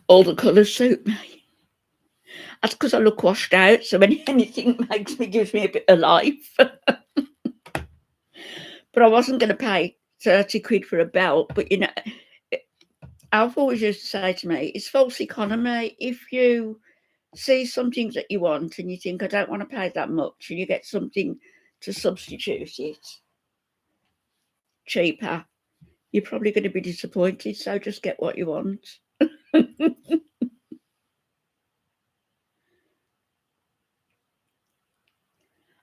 All the colours suit me. That's because I look washed out, so when anything gives me a bit of life. But I wasn't going to pay 30 quid for a belt. But, you know, Alf always used to say to me, it's false economy. If you see something that you want and you think, I don't want to pay that much, and you get something to substitute it cheaper, you're probably going to be disappointed. So just get what you want.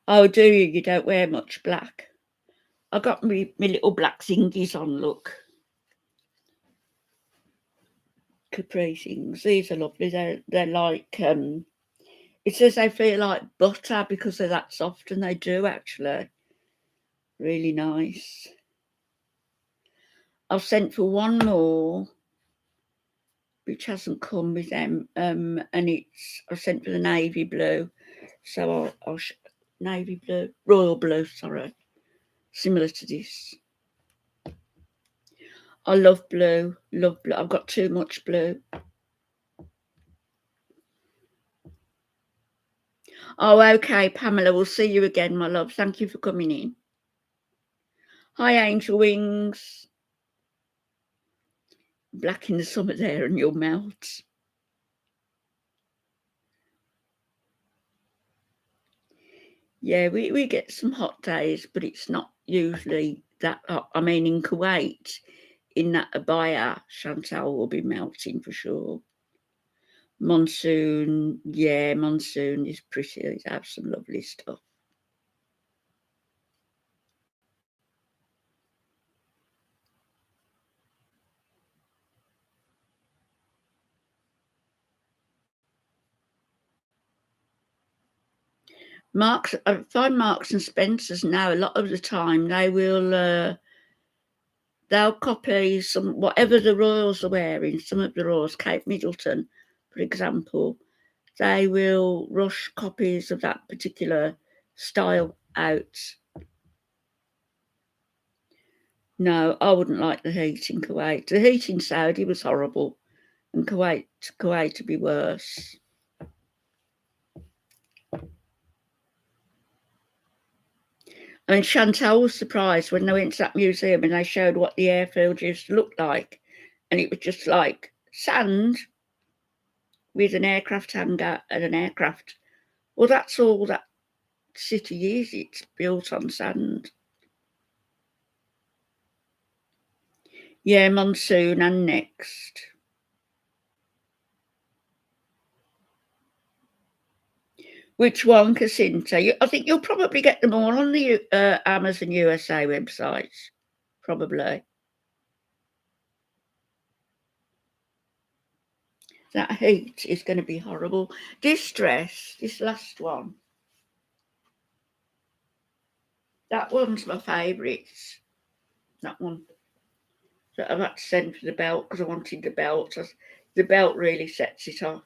Oh, do you? You don't wear much black. I got me little black thingies on, look. Capri things. These are lovely. They're like it says they feel like butter because they're that soft, and they do actually. Really nice. I've sent for one more, which hasn't come with them, and I've sent for the navy blue. So I'll navy blue, royal blue. Sorry, similar to this. I love blue. Love blue. I've got too much blue. Oh, okay, Pamela. We'll see you again, my love. Thank you for coming in. Hi, Angel Wings. Black in the summer there, and you'll melt. Yeah, we get some hot days, but it's not usually that hot. I mean, in Kuwait, in that Abaya, Chantal will be melting for sure. Monsoon, yeah, monsoon is pretty. They have some lovely stuff. I find Marks and Spencers now, a lot of the time they will they'll copy some whatever the royals are wearing. Some of the royals, Kate Middleton, for example, they will rush copies of that particular style out. No, I wouldn't like the heat in Kuwait. The heat in Saudi was horrible, and Kuwait would be worse. I mean, Chantal was surprised when they went to that museum and they showed what the airfield used to look like, and it was just like sand with an aircraft hangar and an aircraft. Well, that's all that city is. It's built on sand. Yeah, monsoon and next. Which one, Casinta? I think you'll probably get them all on the Amazon USA website. Probably. That heat is going to be horrible. This dress, this last one, that one's my favourite. That one. So I've had to send for the belt because I wanted the belt. The belt really sets it off.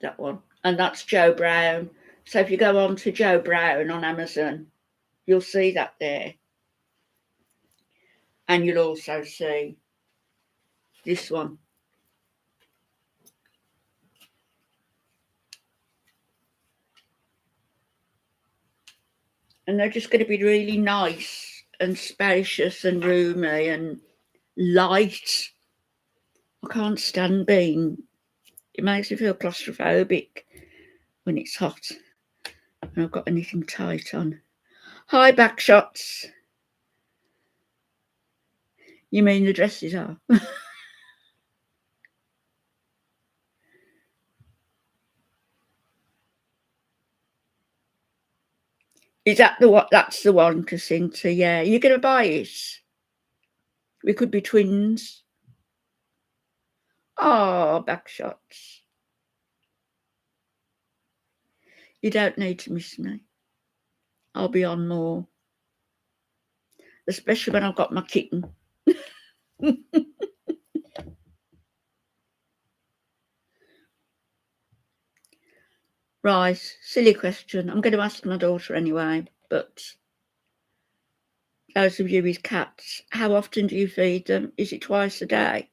That one. And that's Joe Brown. So if you go on to Joe Brown on Amazon, you'll see that there. And you'll also see this one. And they're just going to be really nice and spacious and roomy and light. I can't stand being, it makes me feel claustrophobic when it's hot and I've got anything tight on. Hi, Backshots. You mean the dresses are? Is that the what? That's the one, Casinta. Yeah, you're going to buy it. We could be twins. Oh, Backshots. You don't need to miss me. I'll be on more, especially when I've got my kitten. Right, silly question. I'm going to ask my daughter anyway, but those of you with cats, how often do you feed them? Is it twice a day?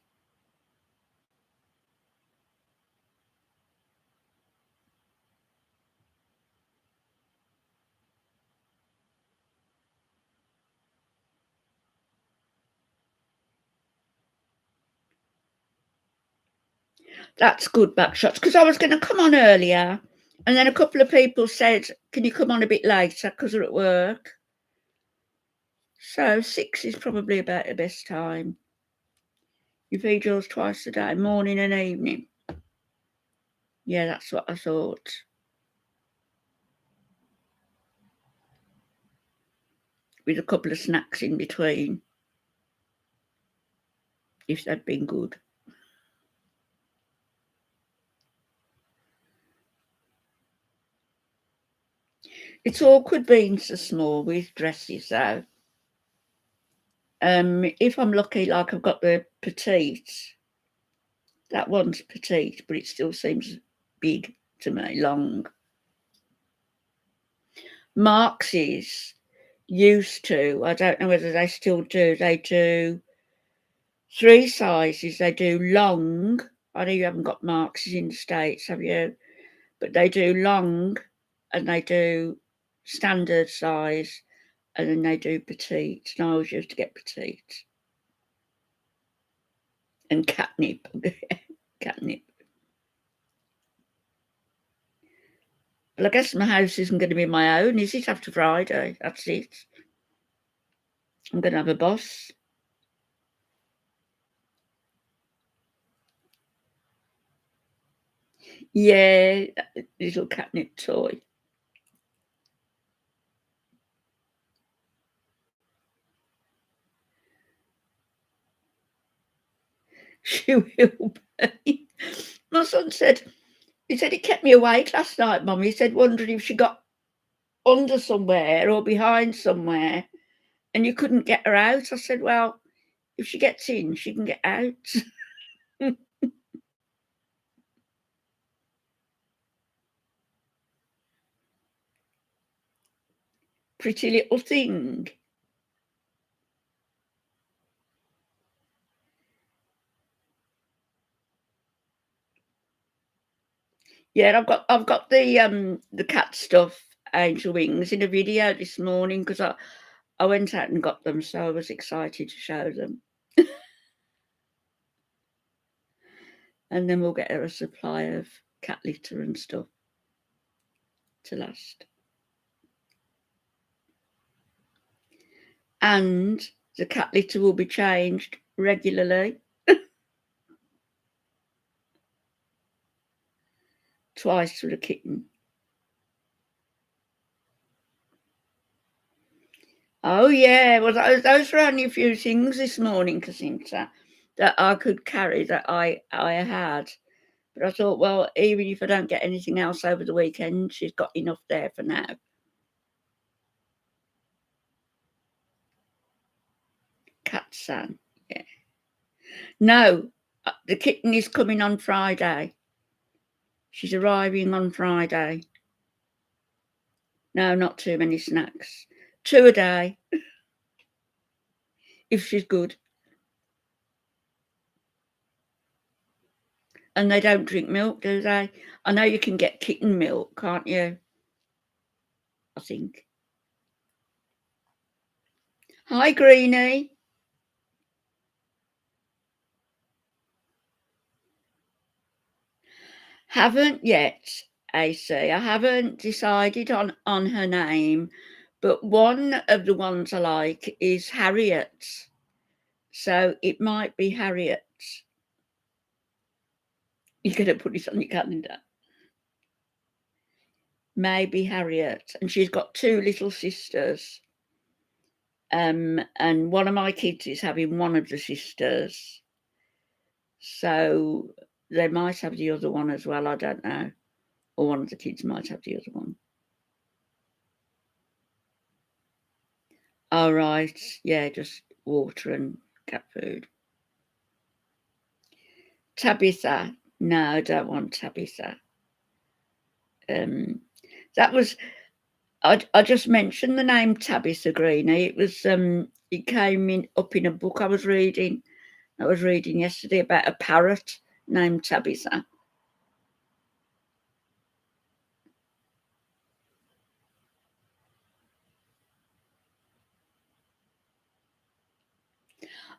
That's good, Backshots, because I was going to come on earlier, and then a couple of people said, can you come on a bit later because we're at work? So 6 is probably about the best time. You feed yours twice a day, morning and evening. Yeah, that's what I thought. With a couple of snacks in between, if they'd been good. It's awkward being so small with dresses, though. If I'm lucky, like I've got the petite, that one's petite, but it still seems big to me, long. Marx's used to, I don't know whether they still do, they do 3 sizes. They do long. I know you haven't got Marx's in the States, have you? But they do long, and they do standard size, and then they do petite. And I always used to get petite. And catnip. Catnip. Well, I guess my house isn't going to be my own, is it, after Friday? That's it. I'm going to have a boss. Yeah, little catnip toy. She will be. My son said, he kept me awake last night, Mum. He said, wondering if she got under somewhere or behind somewhere and you couldn't get her out. I said, well, if she gets in, she can get out. Pretty little thing. Yeah, I've got the cat stuff, angel wings, in a video this morning because I went out and got them, so I was excited to show them. And then we'll get her a supply of cat litter and stuff to last. And the cat litter will be changed regularly. Twice for the kitten. Oh, yeah. Well, those were only a few things this morning, Jacinta, that I could carry that I had. But I thought, well, even if I don't get anything else over the weekend, she's got enough there for now. Catsan, yeah. No, the kitten is coming on Friday. She's arriving on Friday. No, not too many snacks. 2 a day, if she's good. And they don't drink milk, do they? I know you can get kitten milk, can't you? I think. Hi, Greenie. Haven't yet, AC. I haven't decided on her name, but one of the ones I like is Harriet. So it might be Harriet. You're going to put it on your calendar. Maybe Harriet. And she's got 2 little sisters. And one of my kids is having one of the sisters. So they might have the other one as well. I don't know. Or one of the kids might have the other one. All right. Yeah, just water and cat food. Tabitha. No, I don't want Tabitha. That was I just mentioned the name Tabitha Greenie. It was it came in up in a book I was reading. I was reading yesterday about a parrot named Tabitha.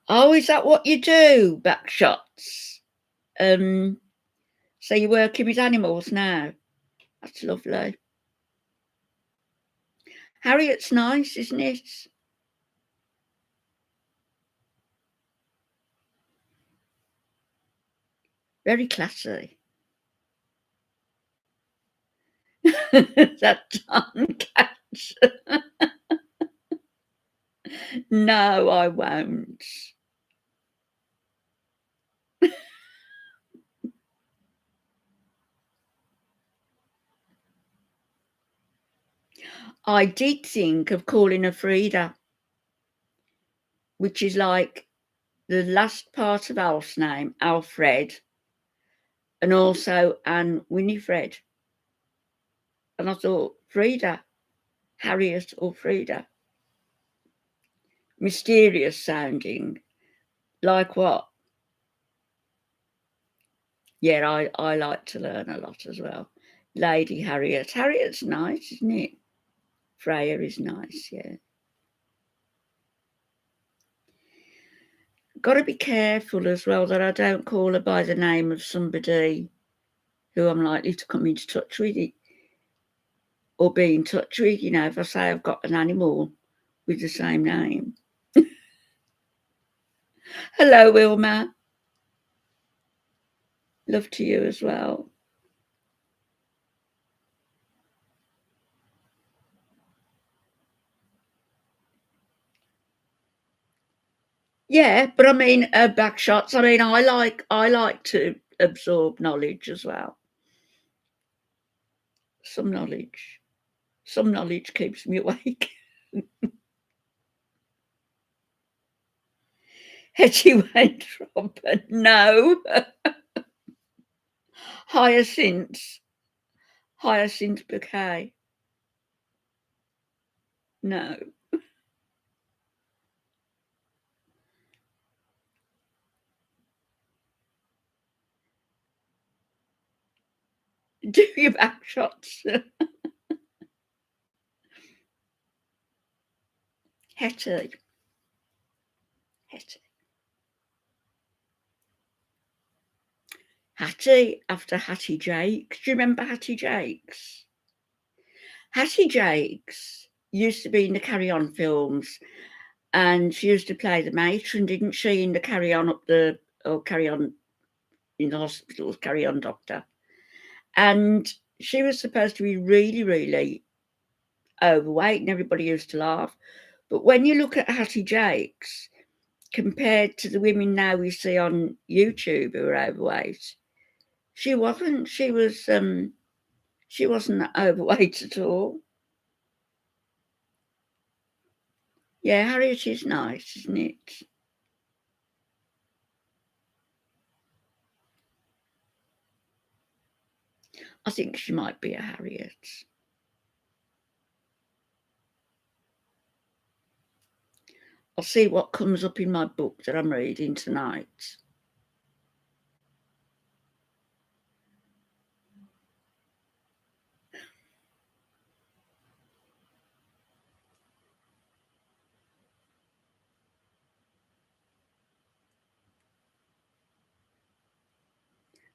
Oh, is that what you do? Backshots. So you're working with animals now? That's lovely. Harriet's nice, isn't it? Very classy. That tongue catch. No, I won't. I did think of calling her Frida, which is like the last part of Alf's name, Alfred, and also Anne Winifred. And I thought, Frida, Harriet or Frida. Mysterious sounding. Like what? Yeah, I like to learn a lot as well. Lady Harriet. Harriet's nice, isn't it? Freya is nice, yeah. Got to be careful as well that I don't call her by the name of somebody who I'm likely to come into touch with it or be in touch with. You know, if I say I've got an animal with the same name. Hello, Wilma. Love to you as well. Yeah, but I mean, back shots. I mean, I like to absorb knowledge as well. Some knowledge keeps me awake. Hetty Weintraub, no. Hyacinth bouquet, no. Do your back shots. Hetty. Hattie after Hattie Jakes. Do you remember Hattie Jakes? Hattie Jakes used to be in the Carry On films, and she used to play the matron, didn't she, in the Carry On Carry On in the hospitals, Carry On Doctor. And she was supposed to be really, really overweight, and everybody used to laugh. But when you look at Hattie Jakes, compared to the women now we see on YouTube who are overweight, she wasn't. She wasn't overweight at all. Yeah, Harriet is nice, isn't it? I think she might be a Harriet. I'll see what comes up in my book that I'm reading tonight.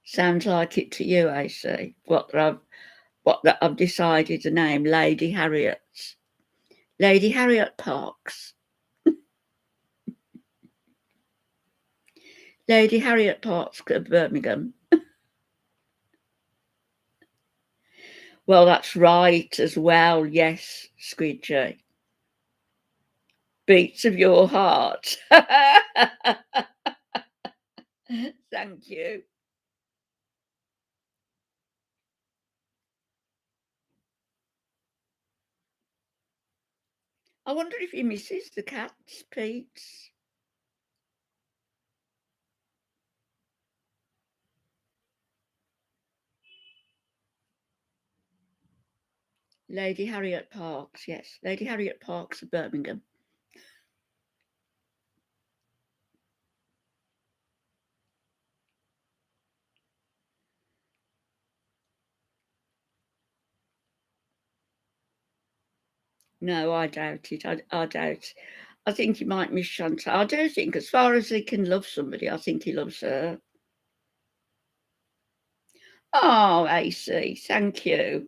Sounds like it to you, I see. What that I've decided the name, Lady Harriet. Lady Harriet Parks. Lady Harriet Parks of Birmingham. Well, that's right as well. Yes, Squidgy. Beats of your heart. Thank you. I wonder if he misses the cats, Pete. Lady Harriet Parks, yes. Lady Harriet Parks of Birmingham. No, I doubt it. I doubt. I think he might miss Chantal. I do think, as far as he can love somebody, I think he loves her. Oh, AC, thank you.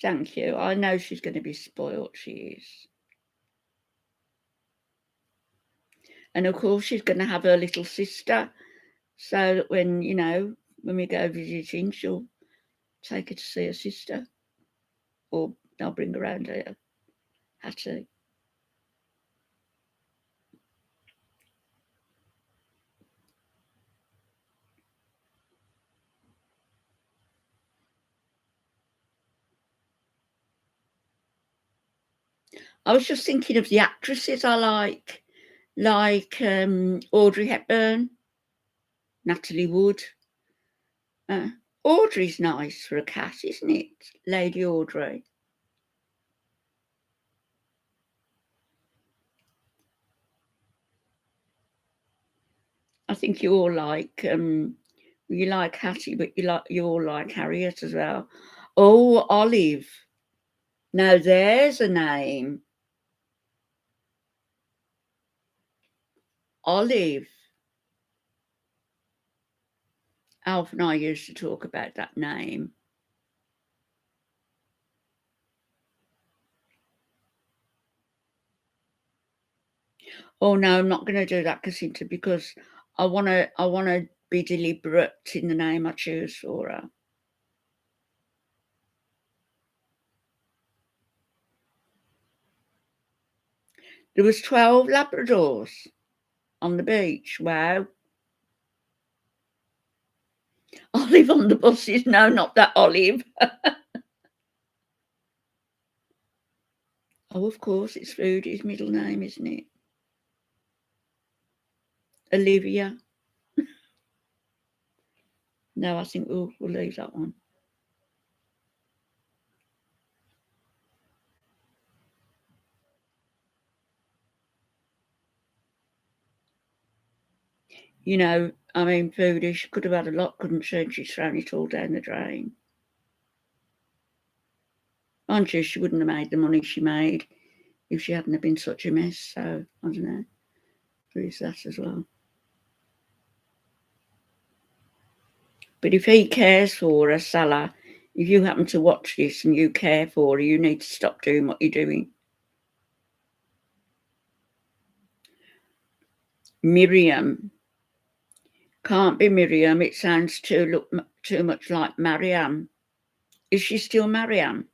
Thank you. I know she's going to be spoilt. She is. And of course, she's going to have her little sister. So that when, when we go visiting, she'll take her to see her sister. Or I'll bring her around here. Hattie. I was just thinking of the actresses I like Audrey Hepburn, Natalie Wood. Audrey's nice for a cat, isn't it? Lady Audrey. I think you all like you like Hattie, but you all like Harriet as well. Oh, Olive. Now there's a name. Olive. Alf and I used to talk about that name. Oh no, I'm not going to do that, Casinta, because I want to be deliberate in the name I choose for her. There was 12 Labradors on the beach. Wow. Olive on the buses. No, not that Olive. Oh, of course, it's Rudy's middle name, isn't it? Olivia. No, I think we'll leave that one. I mean, Foodie, she could have had a lot, couldn't she? And she's thrown it all down the drain. Aren't you? She wouldn't have made the money she made if she hadn't have been such a mess. So, I don't know. There's that as well. But if he cares for her, Salah, if you happen to watch this and you care for her, you need to stop doing what you're doing. Miriam. Can't be Miriam. It sounds too much like Marianne. Is she still Marianne?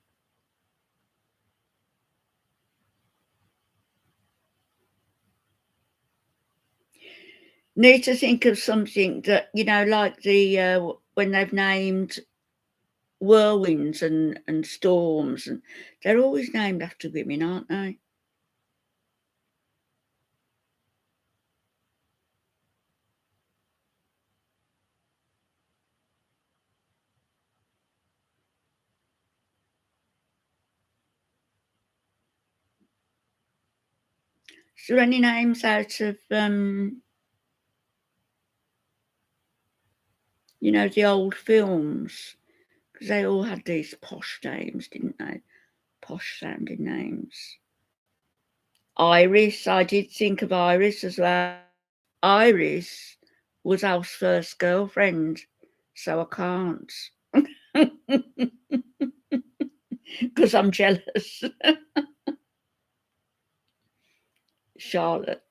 Need to think of something that, like the when they've named whirlwinds and storms, and they're always named after women, aren't they? Is there any names out of the old films? Because they all had these posh names, didn't they? Posh sounding names. Iris, I did think of Iris as well. Iris was Alf's first girlfriend, so I can't. Because I'm jealous. Charlotte.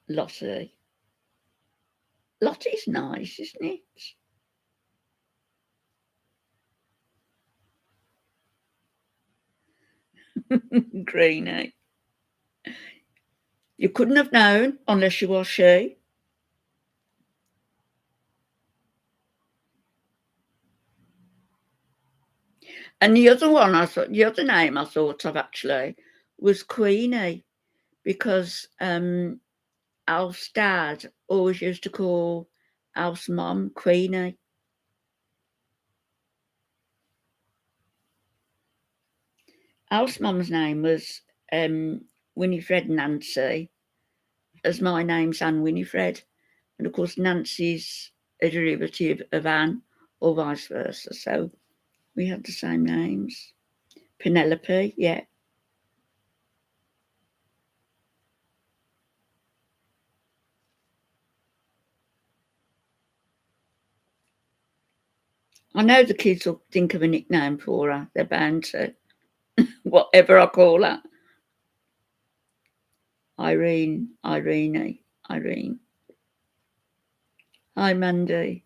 Lottie. Lottie's nice, isn't it? Greenie. You couldn't have known unless you was she. And the other name I thought of actually was Queenie, because Alf's dad always used to call Alf's mum Queenie. Alf's mum's name was Winifred Nancy, as my name's Anne Winifred. And of course, Nancy's a derivative of Anne, or vice versa. So we had the same names. Penelope, yeah. I know the kids will think of a nickname for her. They're bound to. Whatever I call her. Irene. Irene. Hi, Mandy.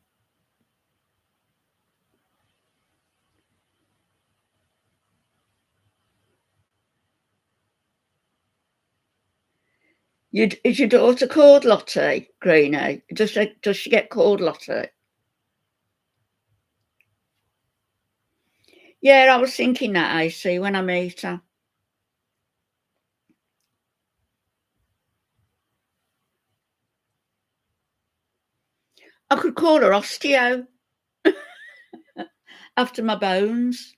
Is your daughter called Lottie, Greenie? Does she get called Lottie? Yeah, I was thinking that, AC, when I meet her. I could call her Osteo after my bones.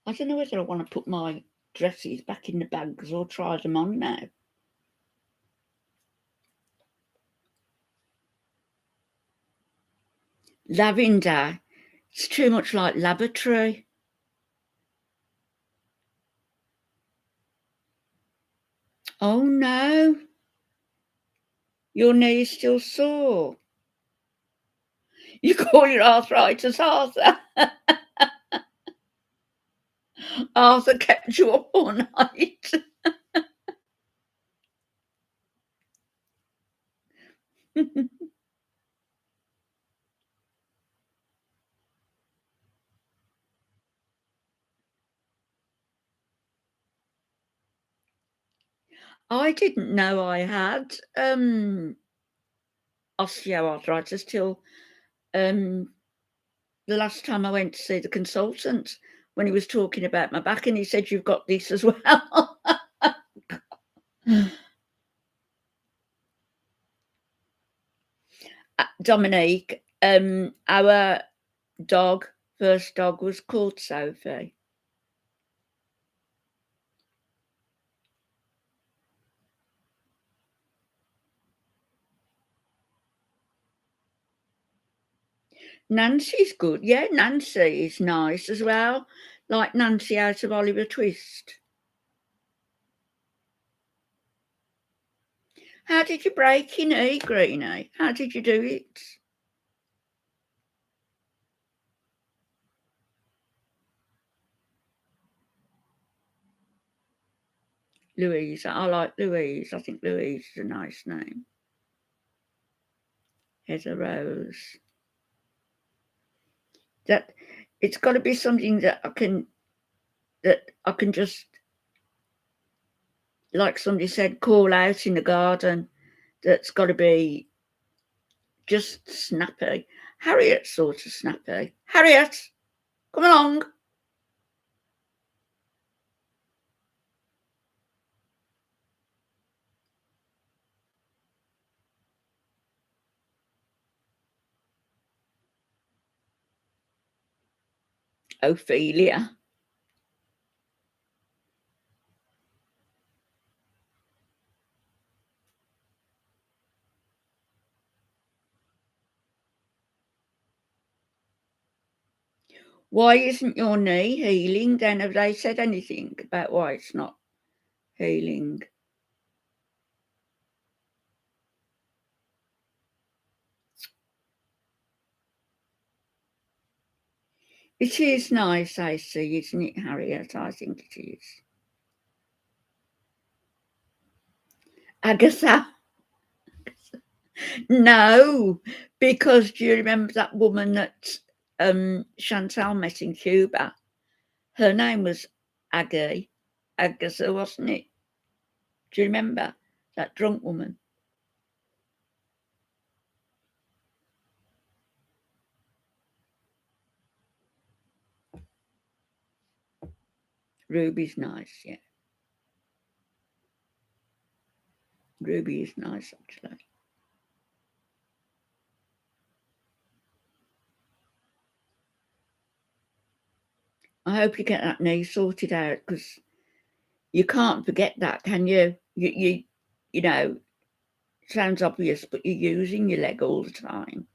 I don't know whether I want to put my dresses back in the bags or try them on now. Lavender. It's too much like lavatory. Oh no. Your knee is still sore. You call your arthritis Arthur. Arthur kept you up all night. I didn't know I had osteoarthritis till the last time I went to see the consultant when he was talking about my back, and he said, "You've got this as well." Dominique, our first dog was called Sophie. Nancy's good. Yeah, Nancy is nice as well. Like Nancy out of Oliver Twist. How did you break your knee, Greenie? How did you do it? Louise. I like Louise. I think Louise is a nice name. Heather Rose. That it's got to be something that I can just, like somebody said, call out in the garden. That's got to be just snappy. Harriet's sort of snappy. Harriet, come along. Ophelia. Why isn't your knee healing then? Have they said anything about why it's not healing? It is nice, I see, isn't it, Harriet? I think it is. Agatha. No, because do you remember that woman that Chantal met in Cuba? Her name was Aggie. Agatha, wasn't it? Do you remember that drunk woman? Ruby's nice, yeah. Ruby is nice, actually. I hope you get that knee sorted out, because you can't forget that, can you? You know, sounds obvious, but you're using your leg all the time,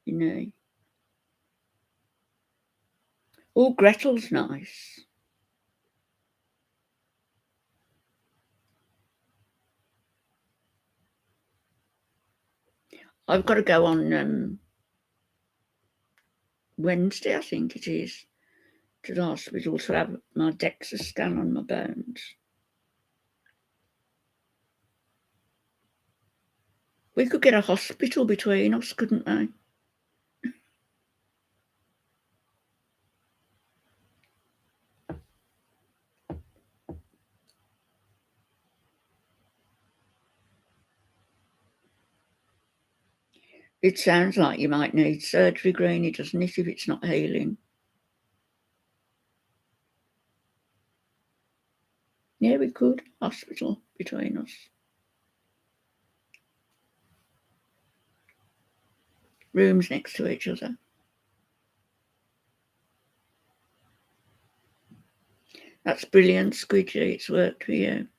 you know. Oh, Gretel's nice. I've got to go on Wednesday, I think it is, to the hospital to have my DEXA scan on my bones. We could get a hospital between us, couldn't we? It sounds like you might need surgery, Greenie, doesn't it, if it's not healing? Yeah, we could. Hospital between us. Rooms next to each other. That's brilliant, Squidgy. It's worked for you.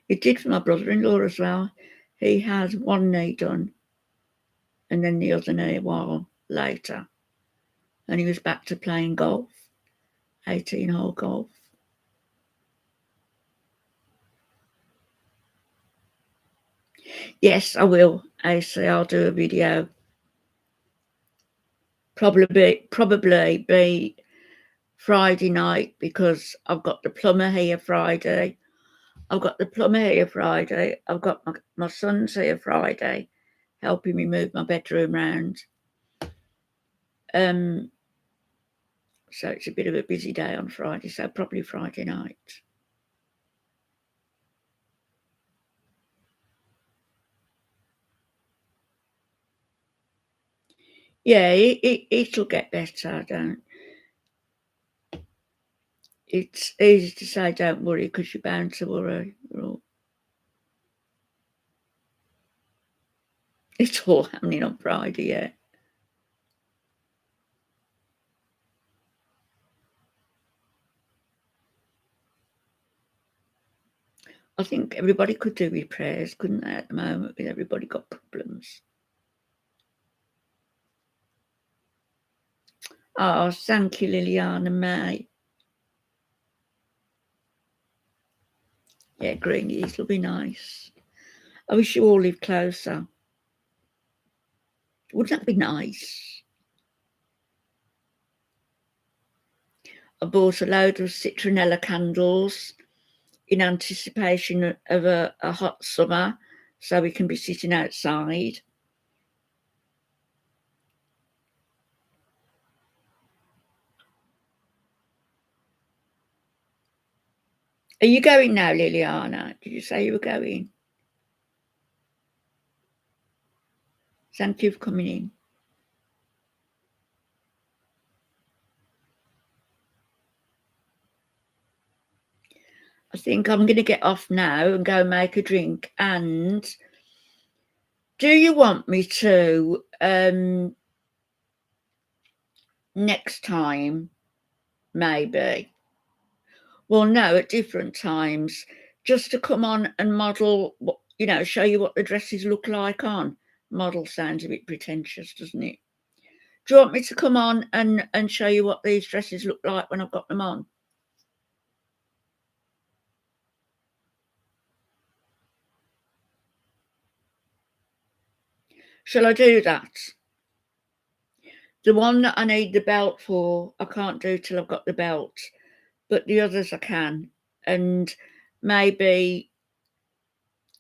It did for my brother-in-law as well. He had one knee done and then the other knee a while later. And he was back to playing golf, 18-hole golf. Yes, I will, AC. I'll do a video. Probably be Friday night, because I've got the plumber here Friday. I've got my son's here Friday, helping me move my bedroom round. So it's a bit of a busy day on Friday, so probably Friday night. Yeah, it'll get better, it's easy to say don't worry, because you're bound to worry. It's all happening on Friday, yeah. I think everybody could do with prayers, couldn't they, at the moment, with everybody got problems. Oh, thank you, Liliana May. Yeah, Greenies will be nice. I wish you all lived closer. Wouldn't that be nice? I bought a load of citronella candles in anticipation of a hot summer, so we can be sitting outside. Are you going now, Liliana? Did you say you were going? Thank you for coming in. I think I'm going to get off now and go make a drink. And do you want me to, next time, maybe? Well, no, at different times, just to come on and model, show you what the dresses look like on. Model sounds a bit pretentious, doesn't it? Do you want me to come on and show you what these dresses look like when I've got them on? Shall I do that? The one that I need the belt for, I can't do till I've got the belt, but the others I can. And maybe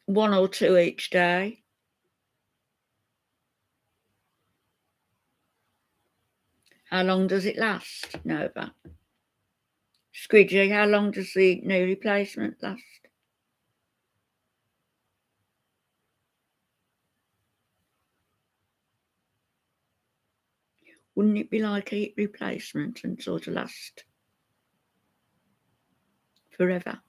one or two each day. How long does it last, Nova? Squidgy, how long does the knee replacement last? Wouldn't it be like a hip replacement and sort of last forever?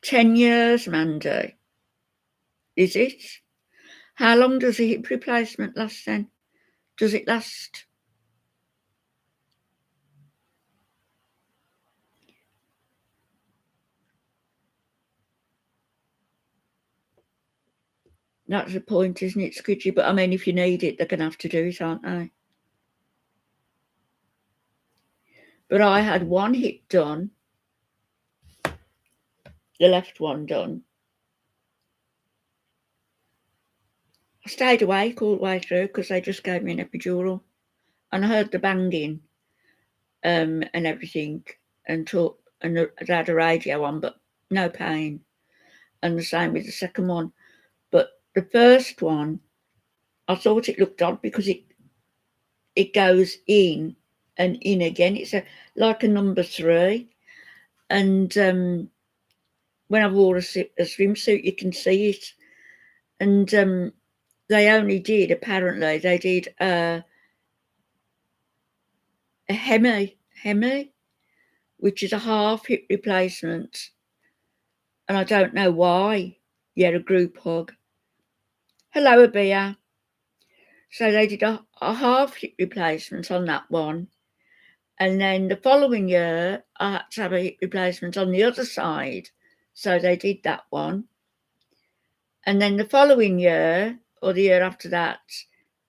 $10 years, Mandy. Is it? How long does a hip replacement last then? Does it last? That's the point, isn't it, Squidgy? But I mean, if you need it, they're going to have to do it, aren't they? But I had one hip done, the left one done. I stayed awake all the way through because they just gave me an epidural. And I heard the banging and everything and they had a radio on, but no pain. And the same with the second one. But the first one, I thought it looked odd because it goes in and in again. It's like a number 3. And when I wore a swimsuit, you can see it. And apparently they did a hemi, which is a half hip replacement. And I don't know why. Yeah, a group hug. Hello, Abia. So they did a half hip replacement on that one. And then the following year, I had to have a hip replacement on the other side. So they did that one. And then the following year, or the year after that,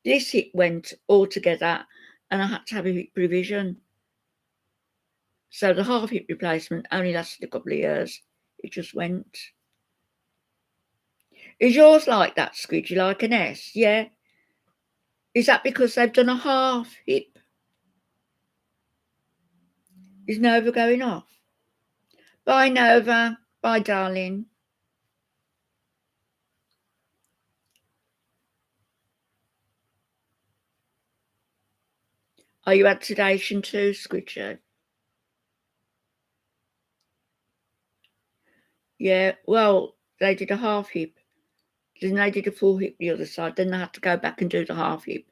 this hip went all together and I had to have a hip revision. So the half hip replacement only lasted a couple of years. It just went. Is yours like that, Squidgy, like an S? Yeah. Is that because they've done a half hip? Is Nova going off? Bye, Nova. Bye, darling. Are you at sedation too, Squidgy? Yeah, well, they did a half hip. Then they did a full hip the other side. Then they had to go back and do the half hip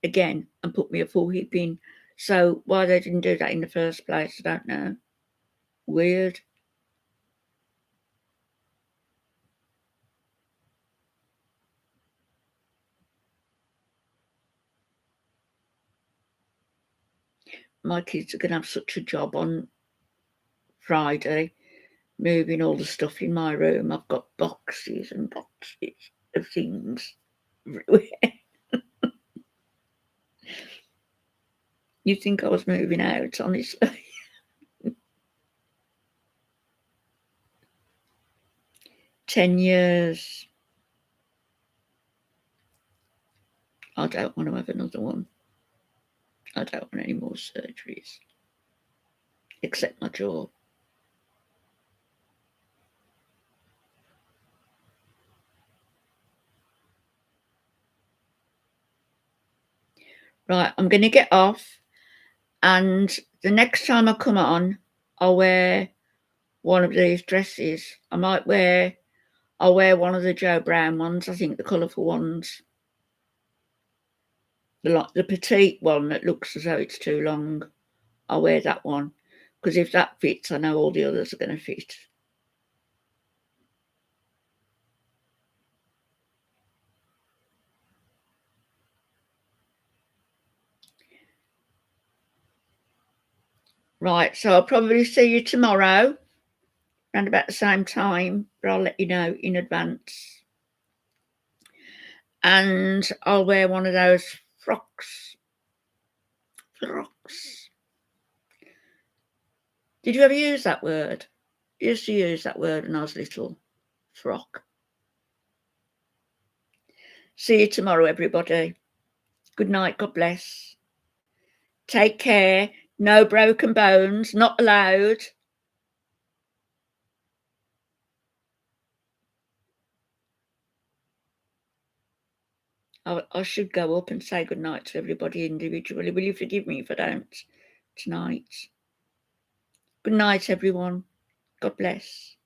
again and put me a full hip in. So why they didn't do that in the first place, I don't know. Weird. My kids are going to have such a job on Friday, moving all the stuff in my room. I've got boxes and boxes of things everywhere. You think I was moving out, honestly? 10 years. I don't want to have another one. I don't want any more surgeries, except my jaw. Right, I'm going to get off, and the next time I come on, I'll wear one of these dresses. I'll wear one of the Joe Brown ones, I think the colourful ones. The petite one that looks as though it's too long. I'll wear that one, because if that fits, I know all the others are going to fit. Right, so I'll probably see you tomorrow around about the same time, but I'll let you know in advance. And I'll wear one of those frocks. Did you ever use that word? I used to use that word when I was little. Frock. See you tomorrow, everybody. Good night. God bless. Take care. No broken bones. Not allowed. I should go up and say good night to everybody individually. Will you forgive me if I don't tonight? Good night, everyone. God bless.